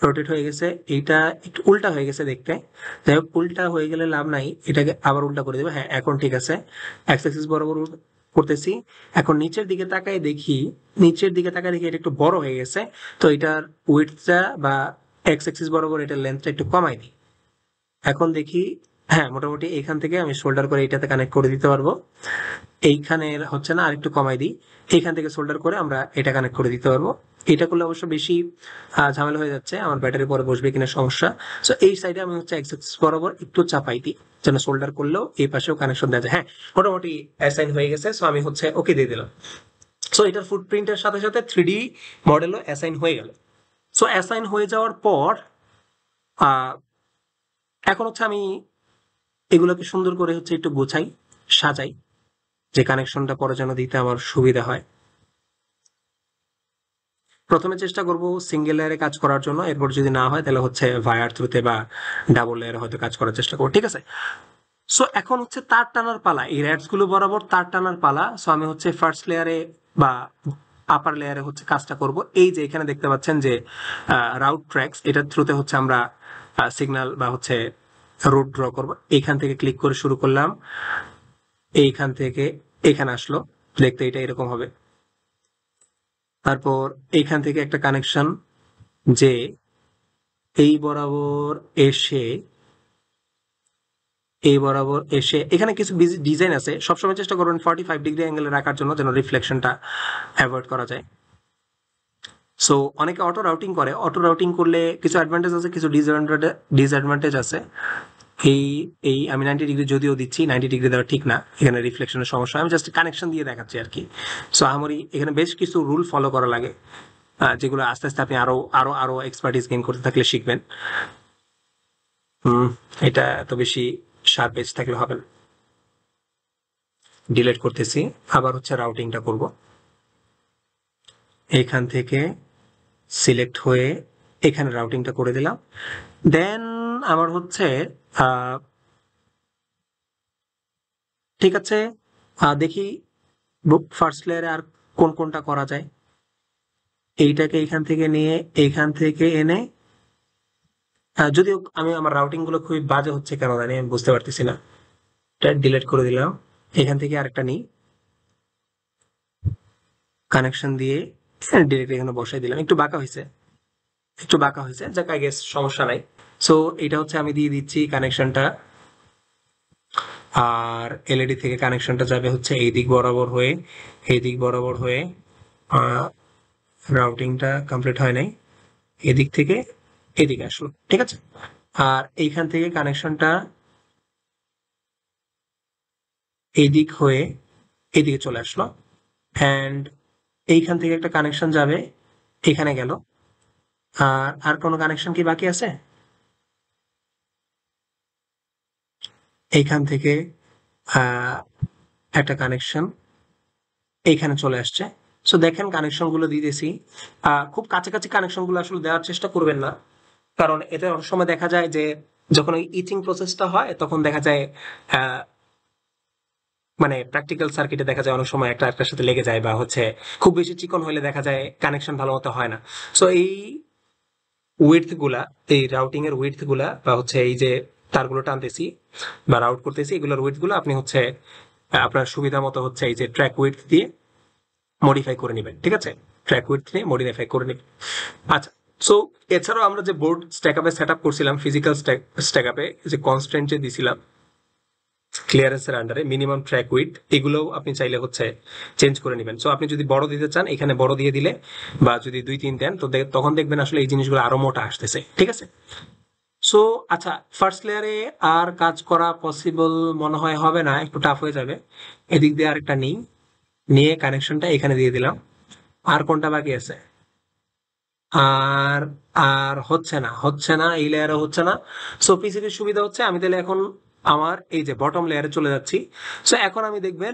রোটেট হয়ে গেছে, এইটা একটু উল্টা হয়ে গেছে দেখতে। যাই হোক, উল্টা হয়ে গেলে লাভ নাই, এটাকে আবার উল্টা করে দেবো। হ্যাঁ, এখন ঠিক আছে, এক্স অ্যাক্সিস বরাবর করতেছি। এখন নিচের দিকে তাকায় দেখি, এটা একটু বড় হয়ে গেছে। তো এটার উইডথটা বা এক্স অ্যাক্সিস বরাবর এটার লেন্থটা একটু কমাই দিই। এখন দেখি, হ্যাঁ, মোটামুটি এখান থেকে আমি সোল্ডার করে এটাতে কানেক্ট করে দিতে পারবো। এইখানে হচ্ছে না, আরেকটু কমাই দিই। এইখান থেকে সোল্ডার করে আমরা এটা কানেক্ট করে দিতে পারবো। এটা করলে অবশ্য বেশি ঝামেলা হয়ে যাচ্ছে, আমার ব্যাটারি পরে বসবে কিনা সমস্যা। সো এই সাইডে আমি হচ্ছে এক্স অ্যাক্সিস বরাবর একটু চাপাই দিই, যেন সোল্ডার করলেও এই পাশেও কানেকশন দেওয়া যায়। হ্যাঁ, মোটামুটি অ্যাসাইন হয়ে গেছে। সো আমি হচ্ছে ওকে দিয়ে দিলাম। সো এটার ফুটপ্রিন্টের সাথে সাথে 3D মডেলও অ্যাসাইন হয়ে গেল। সো অ্যাসাইন হয়ে যাওয়ার পর এখন হচ্ছে আমি এগুলোকে সুন্দর করে হচ্ছে একটু গোছাই, সাজাই, যে কানেকশনটা পরে যেন দিতে আমার সুবিধা হয়। প্রথমে চেষ্টা করব সিঙ্গেল লেয়ারে কাজ করার জন্য, এরপর যদি না হয় তাহলে হচ্ছে ভায়ার থ্রুতে বা ডাবল লেয়ারে হয়তো কাজ করার চেষ্টা করবো, ঠিক আছে। সো এখন হচ্ছে তার টানার পালা, এই র্যাডস গুলো বরাবর তার টানার পালা। সো আমি হচ্ছে ফার্স্ট লেয়ারে বা আপার লেয়ারে হচ্ছে কাজটা করব। এই যে এখানে দেখতে পাচ্ছেন যে রাউট ট্র্যাকস, এটার থ্রুতে হচ্ছে আমরা সিগন্যাল বা হচ্ছে রুট ড্র করব। এইখান থেকে ক্লিক করে শুরু করলাম, এইখান থেকে এখানে আসলো, দেখতে এটা এরকম হবে। তারপর এইখান থেকে একটা কানেকশন যে এই বরাবর এসে এখানে কিছু ডিজাইন আছে। সবসময় চেষ্টা করবেন 45 ডিগ্রি অ্যাঙ্গেলে রাখার জন্য, যেন রিফ্লেকশনটা অ্যাভয়েড করা যায়। সো অনেকে অটো রাউটিং করে, অটো রাউটিং করলে কিছু অ্যাডভান্টেজ আছে, কিছু ডিসঅ্যাডভান্টেজ আছে। এই এই আমি 90 ডিগ্রি যদিও দিচ্ছি, 90 ডিগ্রি দেওয়া ঠিক না, এখানে রিফ্লেকশনের সমস্যা। আমি জাস্ট কানেকশন দিয়ে দেখাচ্ছি আর কি। সো আমারই এখানে বেশ কিছু রুল ফলো করা লাগে, যেগুলো আস্তে আস্তে আপনি আরো আরো আরো এক্সপার্টিস গেইন করতে থাকলে শিখবেন। এটা এত বেশি শার্প এজ থাকলে হবে না। ডিলিট করতেছি, আবার হচ্ছে রাউটিংটা করব। এখান থেকে সিলেক্ট হয়ে এখানে রাউটিংটা করে দিলাম। দেন আমার হচ্ছে ঠিক আছে, দেখি ফার্স্ট লেয়ারে আর কোন কোনটা করা যায়। এইটাকে এখান থেকে নিয়ে এখান থেকে এনে, যদিও আমি আমার রাউটিং গুলো খুবই বাজে হচ্ছে কেন জানি, আমি বুঝতে পারতেছি না। এটা ডিলিট করে দিলাম। এখান থেকে আরেকটা নিই, কানেকশন দিয়ে ডিরেক্ট এখানে বসাই দিলাম। একটু বাঁকা হয়েছে, যাক আই গেস সমস্যা নাই। সো এটা হচ্ছে আমি দিয়ে দিচ্ছি কানেকশনটা, আর এলইডি থেকে কানেকশনটা যাবে হচ্ছে এই দিক বরাবর হয়ে রাউটিংটা কমপ্লিট হয় নাই, এদিক থেকে এদিকে আসলো, ঠিক আছে। আর এইখান থেকে কানেকশনটা এইদিক হয়ে এদিকে চলে আসলো, অ্যান্ড এইখান থেকে একটা কানেকশন যাবে এখানে গেল। আর কোনো কানেকশন কি বাকি আছে? এইখান থেকে একটা কানেকশন এইখানে চলে আসছে। সো দেখেন কানেকশনগুলো দিতেছি, খুব কাছাকাছি কানেকশনগুলো আসলে দেওয়ার চেষ্টা করবেন না, কারণ এতে অনেক সময় দেখা যায় যে যখন ওই ইচিং প্রসেসটা হয় তখন দেখা যায় মানে প্র্যাকটিক্যাল সার্কিটে দেখা যায় অনেক সময় একটা একটার সাথে লেগে যায়, বা হচ্ছে খুব বেশি চিকন হলে দেখা যায় কানেকশন ভালো মতো হয় না। সো এই উইডথ গুলা, এই রাউটিং এর উইডথ গুলা, বা হচ্ছে এই যে তারগুলো টানতেছি বা রাউট করতেছি, এগুলোর উইডথ গুলো আপনি হচ্ছে আপনার সুবিধা মতো হচ্ছে এই যে ট্র্যাক উইডথ দিয়ে মডিফাই করে নেবেন, ঠিক আছে। ট্র্যাক উইডথ দিয়ে মডিফাই করে নেবেন। আচ্ছা, সো এছাড়াও আমরা যে বোর্ড স্ট্যাকআপে সেট আপ করছিলাম, ফিজিক্যাল স্ট্যাকআপে যে কনস্ট্যান্ট যে দিছিলাম ক্লিয়ারেন্সের আন্ডারে মিনিমাম ট্র্যাক উইডথ, এগুলোও আপনি চাইলে হচ্ছে চেঞ্জ করে নেবেন। সো আপনি যদি বড় দিতে চান এখানে বড় দিয়ে দিলে, বা যদি 2-3 দেন তো তখন দেখবেন আসলে এই জিনিসগুলো আরো মোটা আসতেছে, ঠিক আছে। সো আচ্ছা, ফার্স্ট লেয়ারে আর কাজ করা পসিবল মনে হয় হবে না, একটু টাফ হয়ে যাবে। এদিক দিয়ে আরেকটা নিয়ে কানেকশনটা এখানে দিয়ে দিলাম। আর কোনটা বাকি আছে? আর আর হচ্ছে না এই লেয়ারে হচ্ছে না। সো পিসিবির সুবিধা হচ্ছে আমি তাহলে এখন আমার এই যে বটম লেয়ারে চলে যাচ্ছি। সো এখন আমি দেখবেন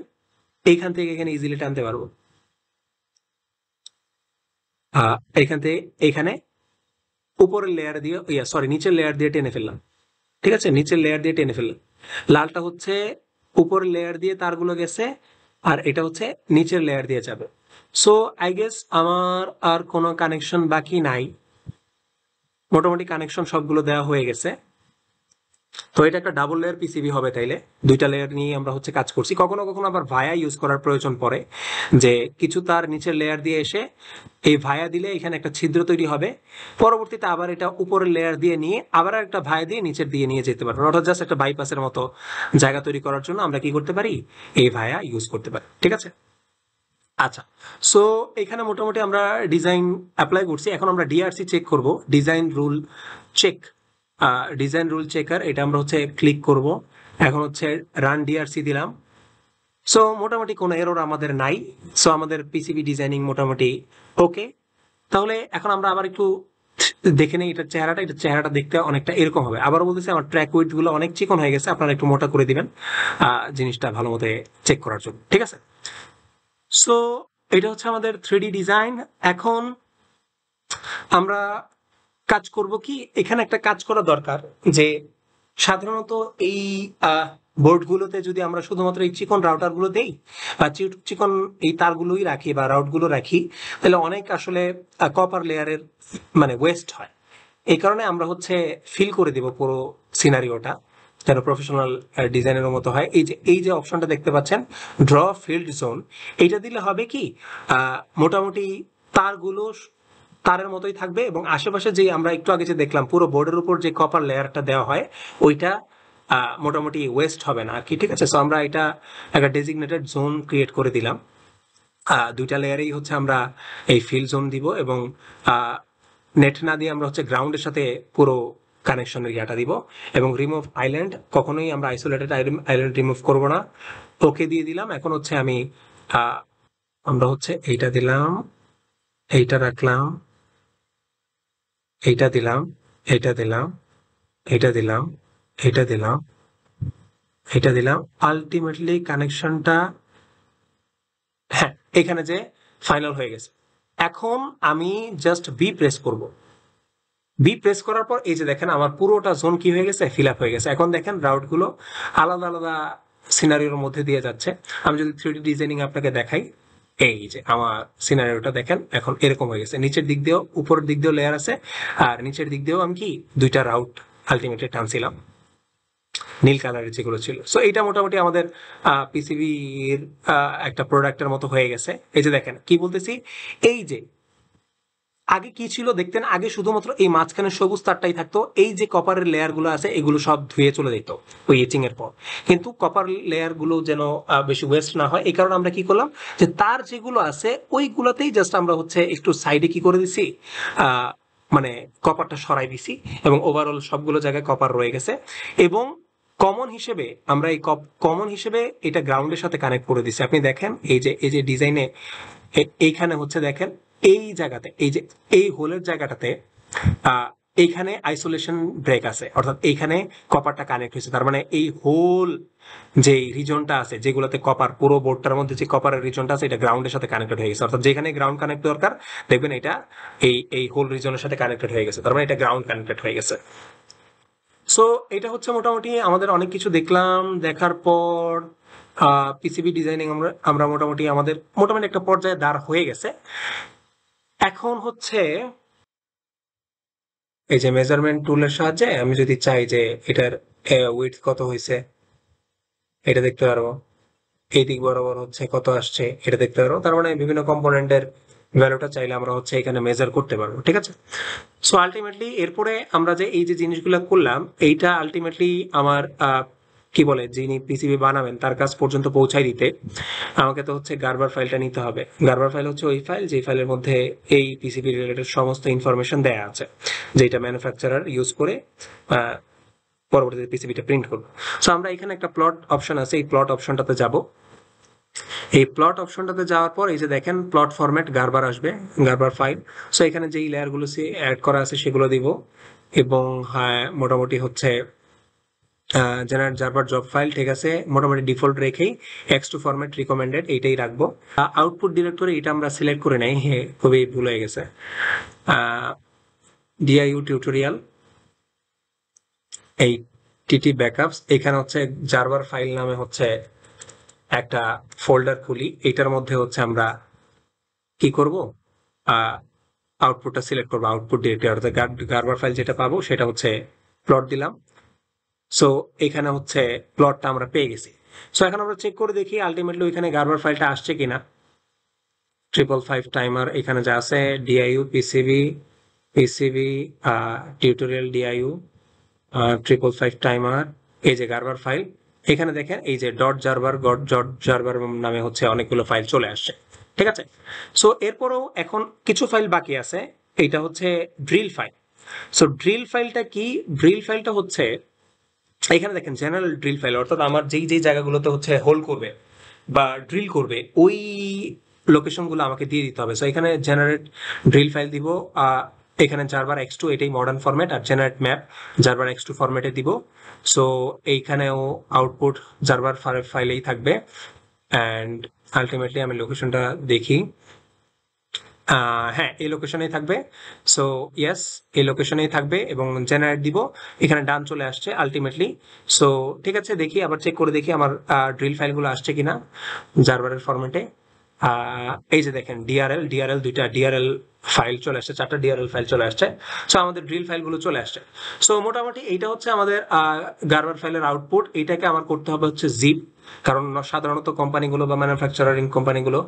এইখান থেকে এখানে ইজিলি টানতে পারবো, এইখান থেকে এখানে উপরের লেয়ার দিয়ে, সরি নিচের লেয়ার দিয়ে টেনে ফেললাম, ঠিক আছে, নিচের লেয়ার দিয়ে টেনে ফেললাম। লালটা হচ্ছে উপরের লেয়ার দিয়ে তারগুলো গেছে, আর এটা হচ্ছে নিচের লেয়ার দিয়ে যাবে। সো আই গেস আমার আর কোনো কানেকশন বাকি নাই, মোটামুটি কানেকশন সবগুলো দেওয়া হয়ে গেছে। তো এটা একটা ডাবল লেয়ার পিসিবি হবে, তাইলে দুইটা লেয়ার নিয়ে আমরা হচ্ছে কাজ করছি। কখনো কখনো আবার ভায়া ইউজ করার প্রয়োজন পড়ে, যে কিছু তার নিচের লেয়ার দিয়ে এসে এই ভায়া দিলে এখানে একটা ছিদ্র তৈরি হবে, পরবর্তীতে আবার এটা উপরের লেয়ার দিয়ে নিয়ে আবার একটা ভায়া দিয়ে নিচের দিয়ে নিয়ে যেতে পারবো, অর্থাৎ জাস্ট একটা বাইপাসের মতো জায়গা তৈরি করার জন্য আমরা কি করতে পারি, এই ভায়া ইউজ করতে পারি, ঠিক আছে। আচ্ছা, সো এখানে মোটামুটি আমরা ডিজাইন অ্যাপ্লাই করছি। এখন আমরা ডিআরসি চেক করব, design rule check, design rule checker, এটা আমরা হচ্ছে ক্লিক করব। এখন হচ্ছে রান ডিআরসি দিলাম। সো মোটামুটি কোনো এরর আমাদের নাই। সো আমাদের পিসিবি ডিজাইনিং মোটামুটি ওকে। তাহলে এখন আমরা আবার একটু দেখে নেই এটার চেহারাটা। এটার চেহারাটা দেখতে অনেকটা এরকম হবে। আবারও বলতেছি, আমার ট্র্যাক উইডথ গুলো অনেক চিকন হয়ে গেছে, আপনারা একটু মোটা করে দিবেন জিনিসটা ভালো মতো চেক করার জন্য, ঠিক আছে। সো এটা হচ্ছে আমাদের 3D ডিজাইন। এখন আমরা কাজ করব কি, এখানে একটা কাজ করা দরকার, যে সাধারণত এই বোর্ডগুলোতে যদি আমরা শুধুমাত্র এই চিকন রাউটারগুলো দেই, বা চিকন এই তারগুলোই রাখি বা রাউটগুলো রাখি, তাহলে অনেক আসলে কপার লেয়ারের মানে ওয়েস্ট হয়। এই কারণে আমরা হচ্ছে ফিল করে দেব পুরো সিনারিওটা, যেন প্রফেশনাল ডিজাইনের মতো হয়। এই যে অপশনটা দেখতে পাচ্ছেন, ড্র ফিল্ড জোন, এইটা দিলে হবে কি, মোটামুটি তারগুলো তারের মতোই থাকবে, এবং আশেপাশে যে আমরা একটু আগে যে দেখলাম পুরো বোর্ডের উপর যে কপার লেয়ারটা দেওয়া হয় ওইটা মোটামুটি ওয়েস্ট হবে না আর কি, ঠিক আছে। সো আমরা এটা একটা ডেজিগনেটেড জোন ক্রিয়েট করে দিলাম। দুইটা লেয়ারেই হচ্ছে আমরা এই ফিল জোন দিব, এবং নেট না দিয়ে আমরা হচ্ছে গ্রাউন্ডের সাথে পুরো কানেকশনের ইয়াটা দিব। এবং রিমুভ আইল্যান্ড, কখনোই আমরা আইসোলেটেড আইল্যান্ড রিমুভ করব না, ওকে দিয়ে দিলাম। এখন হচ্ছে আমরা হচ্ছে এইটা দিলাম, এইটা রাখলাম, এইটা দিলাম, এইটা দিলাম, এইটা দিলাম, এইটা দিলাম, এইটা দিলাম। আলটিমেটলি কানেকশনটা, হ্যাঁ, এখানে যে ফাইনাল হয়ে গেছে। এখন আমি জাস্ট বি প্রেস করব। বি প্রেস করার পর এই যে দেখেন আমার পুরোটা জোন কি হয়ে গেছে, ফিল আপ হয়ে গেছে। এখন দেখেন রাউটগুলো আলাদা আলাদা সিনারিওর মধ্যে দিয়ে যাচ্ছে। আমি যদি 3D ডিজাইনিং আপনাকে দেখাই, এই যে আমার সিনারিওটা দেখেন এখন এরকম হয়ে গেছে। নিচের দিক দিয়েও উপরের দিক দিয়েও লেয়ার আছে, আর নিচের দিক দিয়েও আমি কি দুইটা রাউট আলটিমেটলি টানছিলাম। নীল কালারের যেগুলো ছিল। সো এটা মোটামুটি আমাদের পিসিবির একটা প্রোডাক্টের মতো হয়ে গেছে। এই যে দেখেন কি বলতেছি, এই যে আগে কি ছিল দেখতেন, আগে শুধুমাত্র এই মাঝখানে সবুজ তারটাই থাকতো, এই যে কপারের লেয়ার গুলো আছে এগুলো সব ধুয়ে চলে যেত ওই ইচিং এর পর। কিন্তু কপার লেয়ার গুলো যেন বেশি ওয়েস্ট না হয় এই কারণে আমরা কি করলাম, যে তার যেগুলো আছে ওইগুলোতেই জাস্ট আমরা হচ্ছে একটু সাইডে কি করে দিছি, মানে কপারটা সরাই দিছি, এবং ওভারঅল সবগুলো জায়গায় কপার রয়ে গেছে। এবং কমন হিসেবে আমরা এই কমন হিসেবে এটা গ্রাউন্ডের সাথে কানেক্ট করে দিছি। আপনি দেখেন এই যে ডিজাইনে এইখানে হচ্ছে দেখেন এই জায়গাতে, এই যে এই হোলের জায়গাটাতে এইখানে আইসোলেশন ব্রেক আছে, অর্থাৎ এইখানে কপারটা কানেক্ট হয়েছে। তার মানে এই হোল যে রিজনটা আছে যেগুলোতে কপার, পুরো বোর্ডটার মধ্যে যে কপারের রিজনটা আছে এটা গ্রাউন্ডের সাথে কানেক্টেড হয়ে গেছে। অর্থাৎ যেখানে গ্রাউন্ড কানেক্ট দরকার দেখবেন এটা এই হোল রিজনের সাথে কানেক্টেড হয়ে গেছে, তার মানে এটা গ্রাউন্ড কানেক্টেড হয়ে গেছে। সো এটা হচ্ছে মোটামুটি আমাদের অনেক কিছু দেখলাম। দেখার পর পিসিবি ডিজাইনিং আমরা মোটামুটি একটা পর্যায়ে দাঁড় হয়ে গেছে। এখন হচ্ছে এই যে মেজারমেন্ট টুলের সাহায্যে আমি যদি চাই যে এটার উইডথ কত হয়েছে এটা দেখতে পারবো, এই দিক বরাবর হচ্ছে কত আসছে এটা দেখতে পারবো। তার মানে বিভিন্ন কম্পোনেন্টের ভ্যালুটা চাইলে আমরা হচ্ছে এখানে মেজার করতে পারবো, ঠিক আছে। সো আলটিমেটলি এরপরে আমরা যে এই যে জিনিসগুলো করলাম এইটা আলটিমেটলি আমার কি বলে যিনি পিসিবি বানাবেন তার কাছ পর্যন্ত পৌঁছাই দিতে আমাকে তো হচ্ছে গার্বার ফাইলটা নিতে হবে। গার্বার ফাইল হচ্ছে ওই ফাইল যে ফাইলের মধ্যে এই পিসিবি রিলেটেড সমস্ত ইনফরমেশন দেয়া আছে, যেটা ম্যানুফ্যাকচারার ইউজ করে পরবর্তীতে পিসিবিটা প্রিন্ট করবো। সো আমরা এখানে একটা প্লট অপশন আছে, এই প্লট অপশনটাতে যাব। এই প্লট অপশনটাতে যাওয়ার পর এই যে দেখেন প্লট ফরম্যাট গার্বার আসবে, গার্বার ফাইল। সো এখানে যেই লেয়ারগুলো অ্যাড করা আছে সেগুলো দিব, এবং হ্যাঁ মোটামুটি হচ্ছে জেনারেট জারবার জব ফাইল, ঠিক আছে, মোটামুটি ডিফল্ট রেখেই এক্স টু ফরম্যাট রিকমেন্ডেড এইটাই রাখবো। আউটপুট ডিরেক্টরি এটা আমরা সিলেক্ট করে নেই, খুবই ভুল হয়ে গেছে। ডিআইইউ টিউটোরিয়াল, এই টিটি ব্যাকআপস, এখানে হচ্ছে জারবার ফাইল নামে হচ্ছে একটা ফোল্ডার খুলি, এটার মধ্যে হচ্ছে আমরা কি করব, আউটপুটটা সিলেক্ট করবো, আউটপুট ডিরেক্টরি অর্থাৎ গার্বার ফাইল যেটা পাবো সেটা হচ্ছে প্লট দিলাম। সো এখানে হচ্ছে প্লটটা আমরা পেয়ে গেছি। সো এখন আমরা চেক করে দেখি আলটিমেটলি ওইখানে গার্বার ফাইলটা আসছে কিনা। 555 টাইমার এখানে যা আছে, DIU PCB tutorial DIU 555 timer, এই যে গার্বার ফাইল, এখানে দেখেন এই যে ডট জারবার নামে হচ্ছে অনেকগুলো ফাইল চলে আসছে, ঠিক আছে। সো এরপরেও এখন কিছু ফাইল বাকি আছে, এইটা হচ্ছে ড্রিল ফাইল। সো ড্রিল ফাইলটা কি, ড্রিল ফাইলটা হচ্ছে এখানে দেখেন জেনারেল ড্রিল ফাইল, অর্থাৎ আমার যেই জায়গাগুলোতে হচ্ছে হোল করবে বা ড্রিল করবে ওই লোকেশনগুলো আমাকে দিয়ে দিতে হবে। সো এখানে জেনারেট ড্রিল ফাইল দিব, এখানে জারবার x2 এটাই মডার্ন ফরম্যাট, আর জেনারেট ম্যাপ জারবার x2 ফরম্যাটে দিব। সো এইখানেও আউটপুট জারবার ফাইলেই থাকবে। অ্যান্ড আলটিমেটলি আমি লোকেশনটা দেখি, হ্যাঁ এই লোকেশনেই থাকবে। সো ইয়েস এই লোকেশনেই থাকবে এবং জেনারেট দিব, এখানে ডান চলে আসছে আলটিমেটলি। সো ঠিক আছে, দেখি আবার চেক করে দেখি আমার ড্রিল ফাইলগুলো আসছে কিনা জারবারের ফরম্যাটে। এই যে দেখেন ডিআরএল দুইটা ডিআরএল ফাইল চলে আসছে, 4টা ডিআরএল ফাইল চলে আসছে। সো আমাদের ড্রিল ফাইলগুলো চলে আসছে। সো মোটামুটি এইটা হচ্ছে আমাদের গার্বার ফাইলের আউটপুট। এইটাকে আমার করতে হবে হচ্ছে জিপ, কারণ সাধারণত কোম্পানিগুলো বা ম্যানুফ্যাকচারিং কোম্পানিগুলো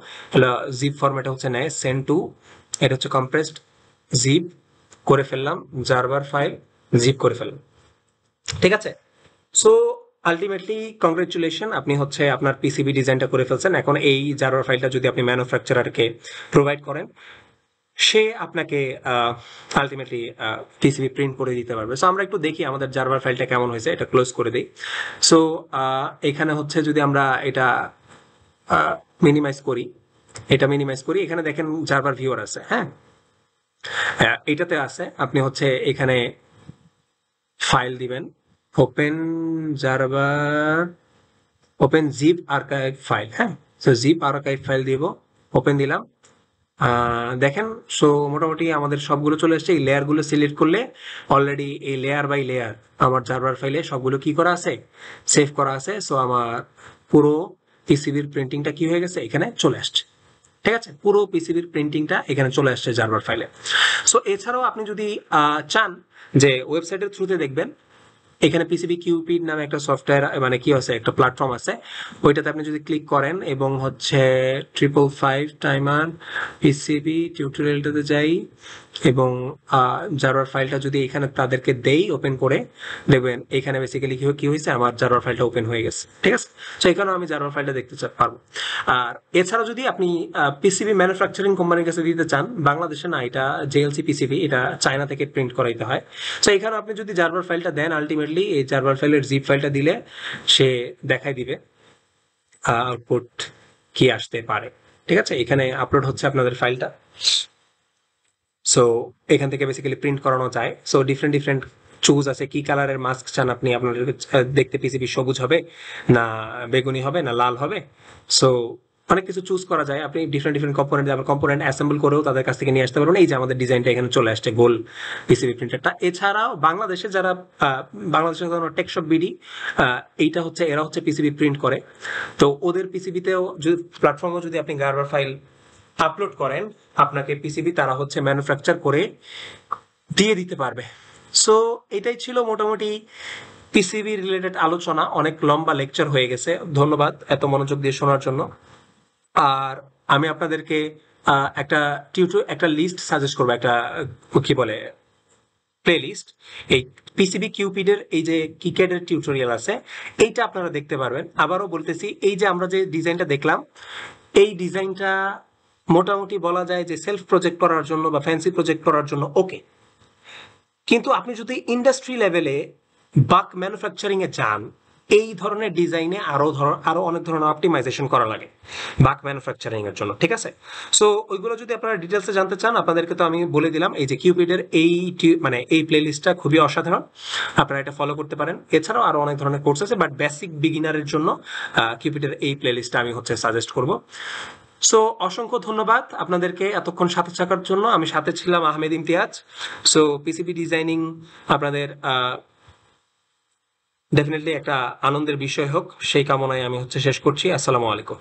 জিপ ফরম্যাটে হচ্ছে নেয়, সেন্ড টু, এটা হচ্ছে কম্প্রেসড জিপ করে ফেললাম, জারবার ফাইল জিপ করে ফেললাম, ঠিক আছে। সো আলটিমেটলি কংগ্রেচুলেশন, আপনি হচ্ছে আপনার পিসিবি ডিজাইনটা করে ফেলছেন। এখন এই জারবার ফাইলটা যদি আপনি ম্যানুফ্যাকচারারকে প্রোভাইড করেন, সে আপনাকে আলটিমেটলি পিসিবি প্রিন্ট করে দিতে পারবে। সো আমরা একটু দেখি আমাদের জারবার ফাইলটা কেমন হয়েছে, এটা ক্লোজ করে দিই। সো এখানে হচ্ছে যদি আমরা এটা মিনিমাইজ করি, এখানে দেখেন জারবার ভিউয়ার আছে, হ্যাঁ এটাতে আছে। আপনি হচ্ছে এখানে ফাইল দিবেন, open Gerber, open zip archive file, হ্যাঁ সো জিপ আর্কাইভ ফাইল দিব, ওপেন দিলাম। দেখেন সো মোটামুটি আমাদের সবগুলো চলে আসছে। এই লেয়ারগুলো সিলেক্ট করলে অলরেডি এই লেয়ার বাই লেয়ার আমার জারবার ফাইলে সবগুলো কি করা আছে, সেভ করা আছে। সো আমার পুরো পিসিবির প্রিন্টিংটা কি হয়ে গেছে, এখানে চলে আসছে, ঠিক আছে, পুরো পিসিবির প্রিন্টিংটা এখানে চলে আসছে জারবার ফাইলে। সো এছাড়াও আপনি যদি চান যে ওয়েবসাইটের থ্রুতে দেখবেন, এখানে পিসিবি কিউপিড নামে একটা সফটওয়্যার মানে কি আছে একটা প্ল্যাটফর্ম আছে, ওইটাতে আপনি যদি ক্লিক করেন এবং হচ্ছে 555 টাইমার পিসিবি টিউটোরিয়ালটাতে যাই এবং জারোয়ার ফাইলটা যদি এখানে তাদেরকে দেই ওপেন করে, দেখবেন এখানে বেসিক্যালি কি হয়েছে, আমার জারোয়ার ফাইলটা ওপেন হয়ে গেছে। ঠিক আছে, তো এখানেও আমি জারোয়ার ফাইলটা দেখতে পারবো। আর এছাড়া যদি আপনি পিসিবি ম্যানুফ্যাকচারিং কোম্পানির কাছে দিতে চান, বাংলাদেশে না, এটা জেএলসি পিসিবি, এটা চায়না থেকে প্রিন্ট করাইতে হয়। তো এখানে আপনি যদি জারবার ফাইলটা দেন, আলটিমেটলি এই জারবার ফাইলের জিপ ফাইলটা দিলে সে দেখাই দিবে আউটপুট কি আসতে পারে। ঠিক আছে, এখানে আপলোড হচ্ছে আপনাদের ফাইলটা। সো এখান থেকে বেসিক্যালি প্রিন্ট করানো যায়। সো ডিফারেন্ট ডিফারেন্ট চুজ আছে, কি কালারের মাস্ক চান আপনি, আপনার দেখতে পিসিবি সবুজ হবে না বেগুনি হবে না লাল হবে। সো অনেক কিছু চুজ করা যায়, আপনি ডিফারেন্ট ডিফারেন্ট কম্পোনেন্ট আবার কম্পোনেন্ট অ্যাসেম্বল করেও তাদের কাছ থেকে নিয়ে আসতে পারবেন। এই যে আমাদের ডিজাইনটা এখানে চলে আসছে গোল পিসিবি প্রিন্টারটা। এছাড়াও বাংলাদেশে যারা বাংলাদেশের টেকশপ বিডি, এইটা হচ্ছে এরা হচ্ছে পিসিবি প্রিন্ট করে, তো ওদের পিসিবিতেও যদি প্ল্যাটফর্মেও যদি আপনি গার্বার ফাইল আপলোড করেন, আপনাকে পিসিবি তারা হচ্ছে ম্যানুফ্যাকচার করে দিয়ে দিতে পারবে। সো এটাই ছিল মোটামুটি পিসিবি রিলেটেড আলোচনা। অনেক লম্বা লেকচার হয়ে গেছে, ধন্যবাদ এত মনোযোগ দিয়ে শোনার জন্য। আর আমি আপনাদেরকে একটা লিস্ট সাজেস্ট করবো, একটা কি বলে প্লে লিস্ট। এই পিসিবি কিউপিডের এই যে কিক্যাডের টিউটোরিয়াল আছে, এইটা আপনারা দেখতে পারবেন। আবারও বলতেছি, এই যে আমরা যে ডিজাইনটা দেখলাম, এই ডিজাইনটা মোটামুটি বলা যায় যে সেলফ প্রজেক্ট করার জন্য বা ফ্যান্সি প্রজেক্ট করার জন্য ওকে। কিন্তু আপনি যদি ইন্ডাস্ট্রি লেভেলে বাক ম্যানুফ্যাকচারিং এ যান, এই ধরনের ডিজাইনে আরো অনেক ধরনের অপটিমাইজেশন করা লাগে বাক ম্যানুফ্যাকচারিং এর জন্য। ঠিক আছে, সো ওইগুলো যদি আপনারা ডিটেলসে জানতে চান, আপনাদেরকে তো আমি বলে দিলাম এই যে কিউপিডের মানে এই প্লেলিস্টটা খুবই অসাধারণ, আপনারা এটা ফলো করতে পারেন। এছাড়াও আরো অনেক ধরনের কোর্স আছে, বাট বেসিক বিগিনারের জন্য কিউপিডের এই প্লেলিস্টটা আমি হচ্ছে সাজেস্ট করব। সো অসংখ্য ধন্যবাদ আপনাদেরকে এতক্ষণ সাথে থাকার জন্য। আমি সাথে ছিলাম Ahmed Imtiaz. So PCB designing আপনাদের ডেফিনেটলি একটা আনন্দের বিষয় হোক, সেই কামনায় আমি হচ্ছে শেষ করছি। আসসালামু আলাইকুম।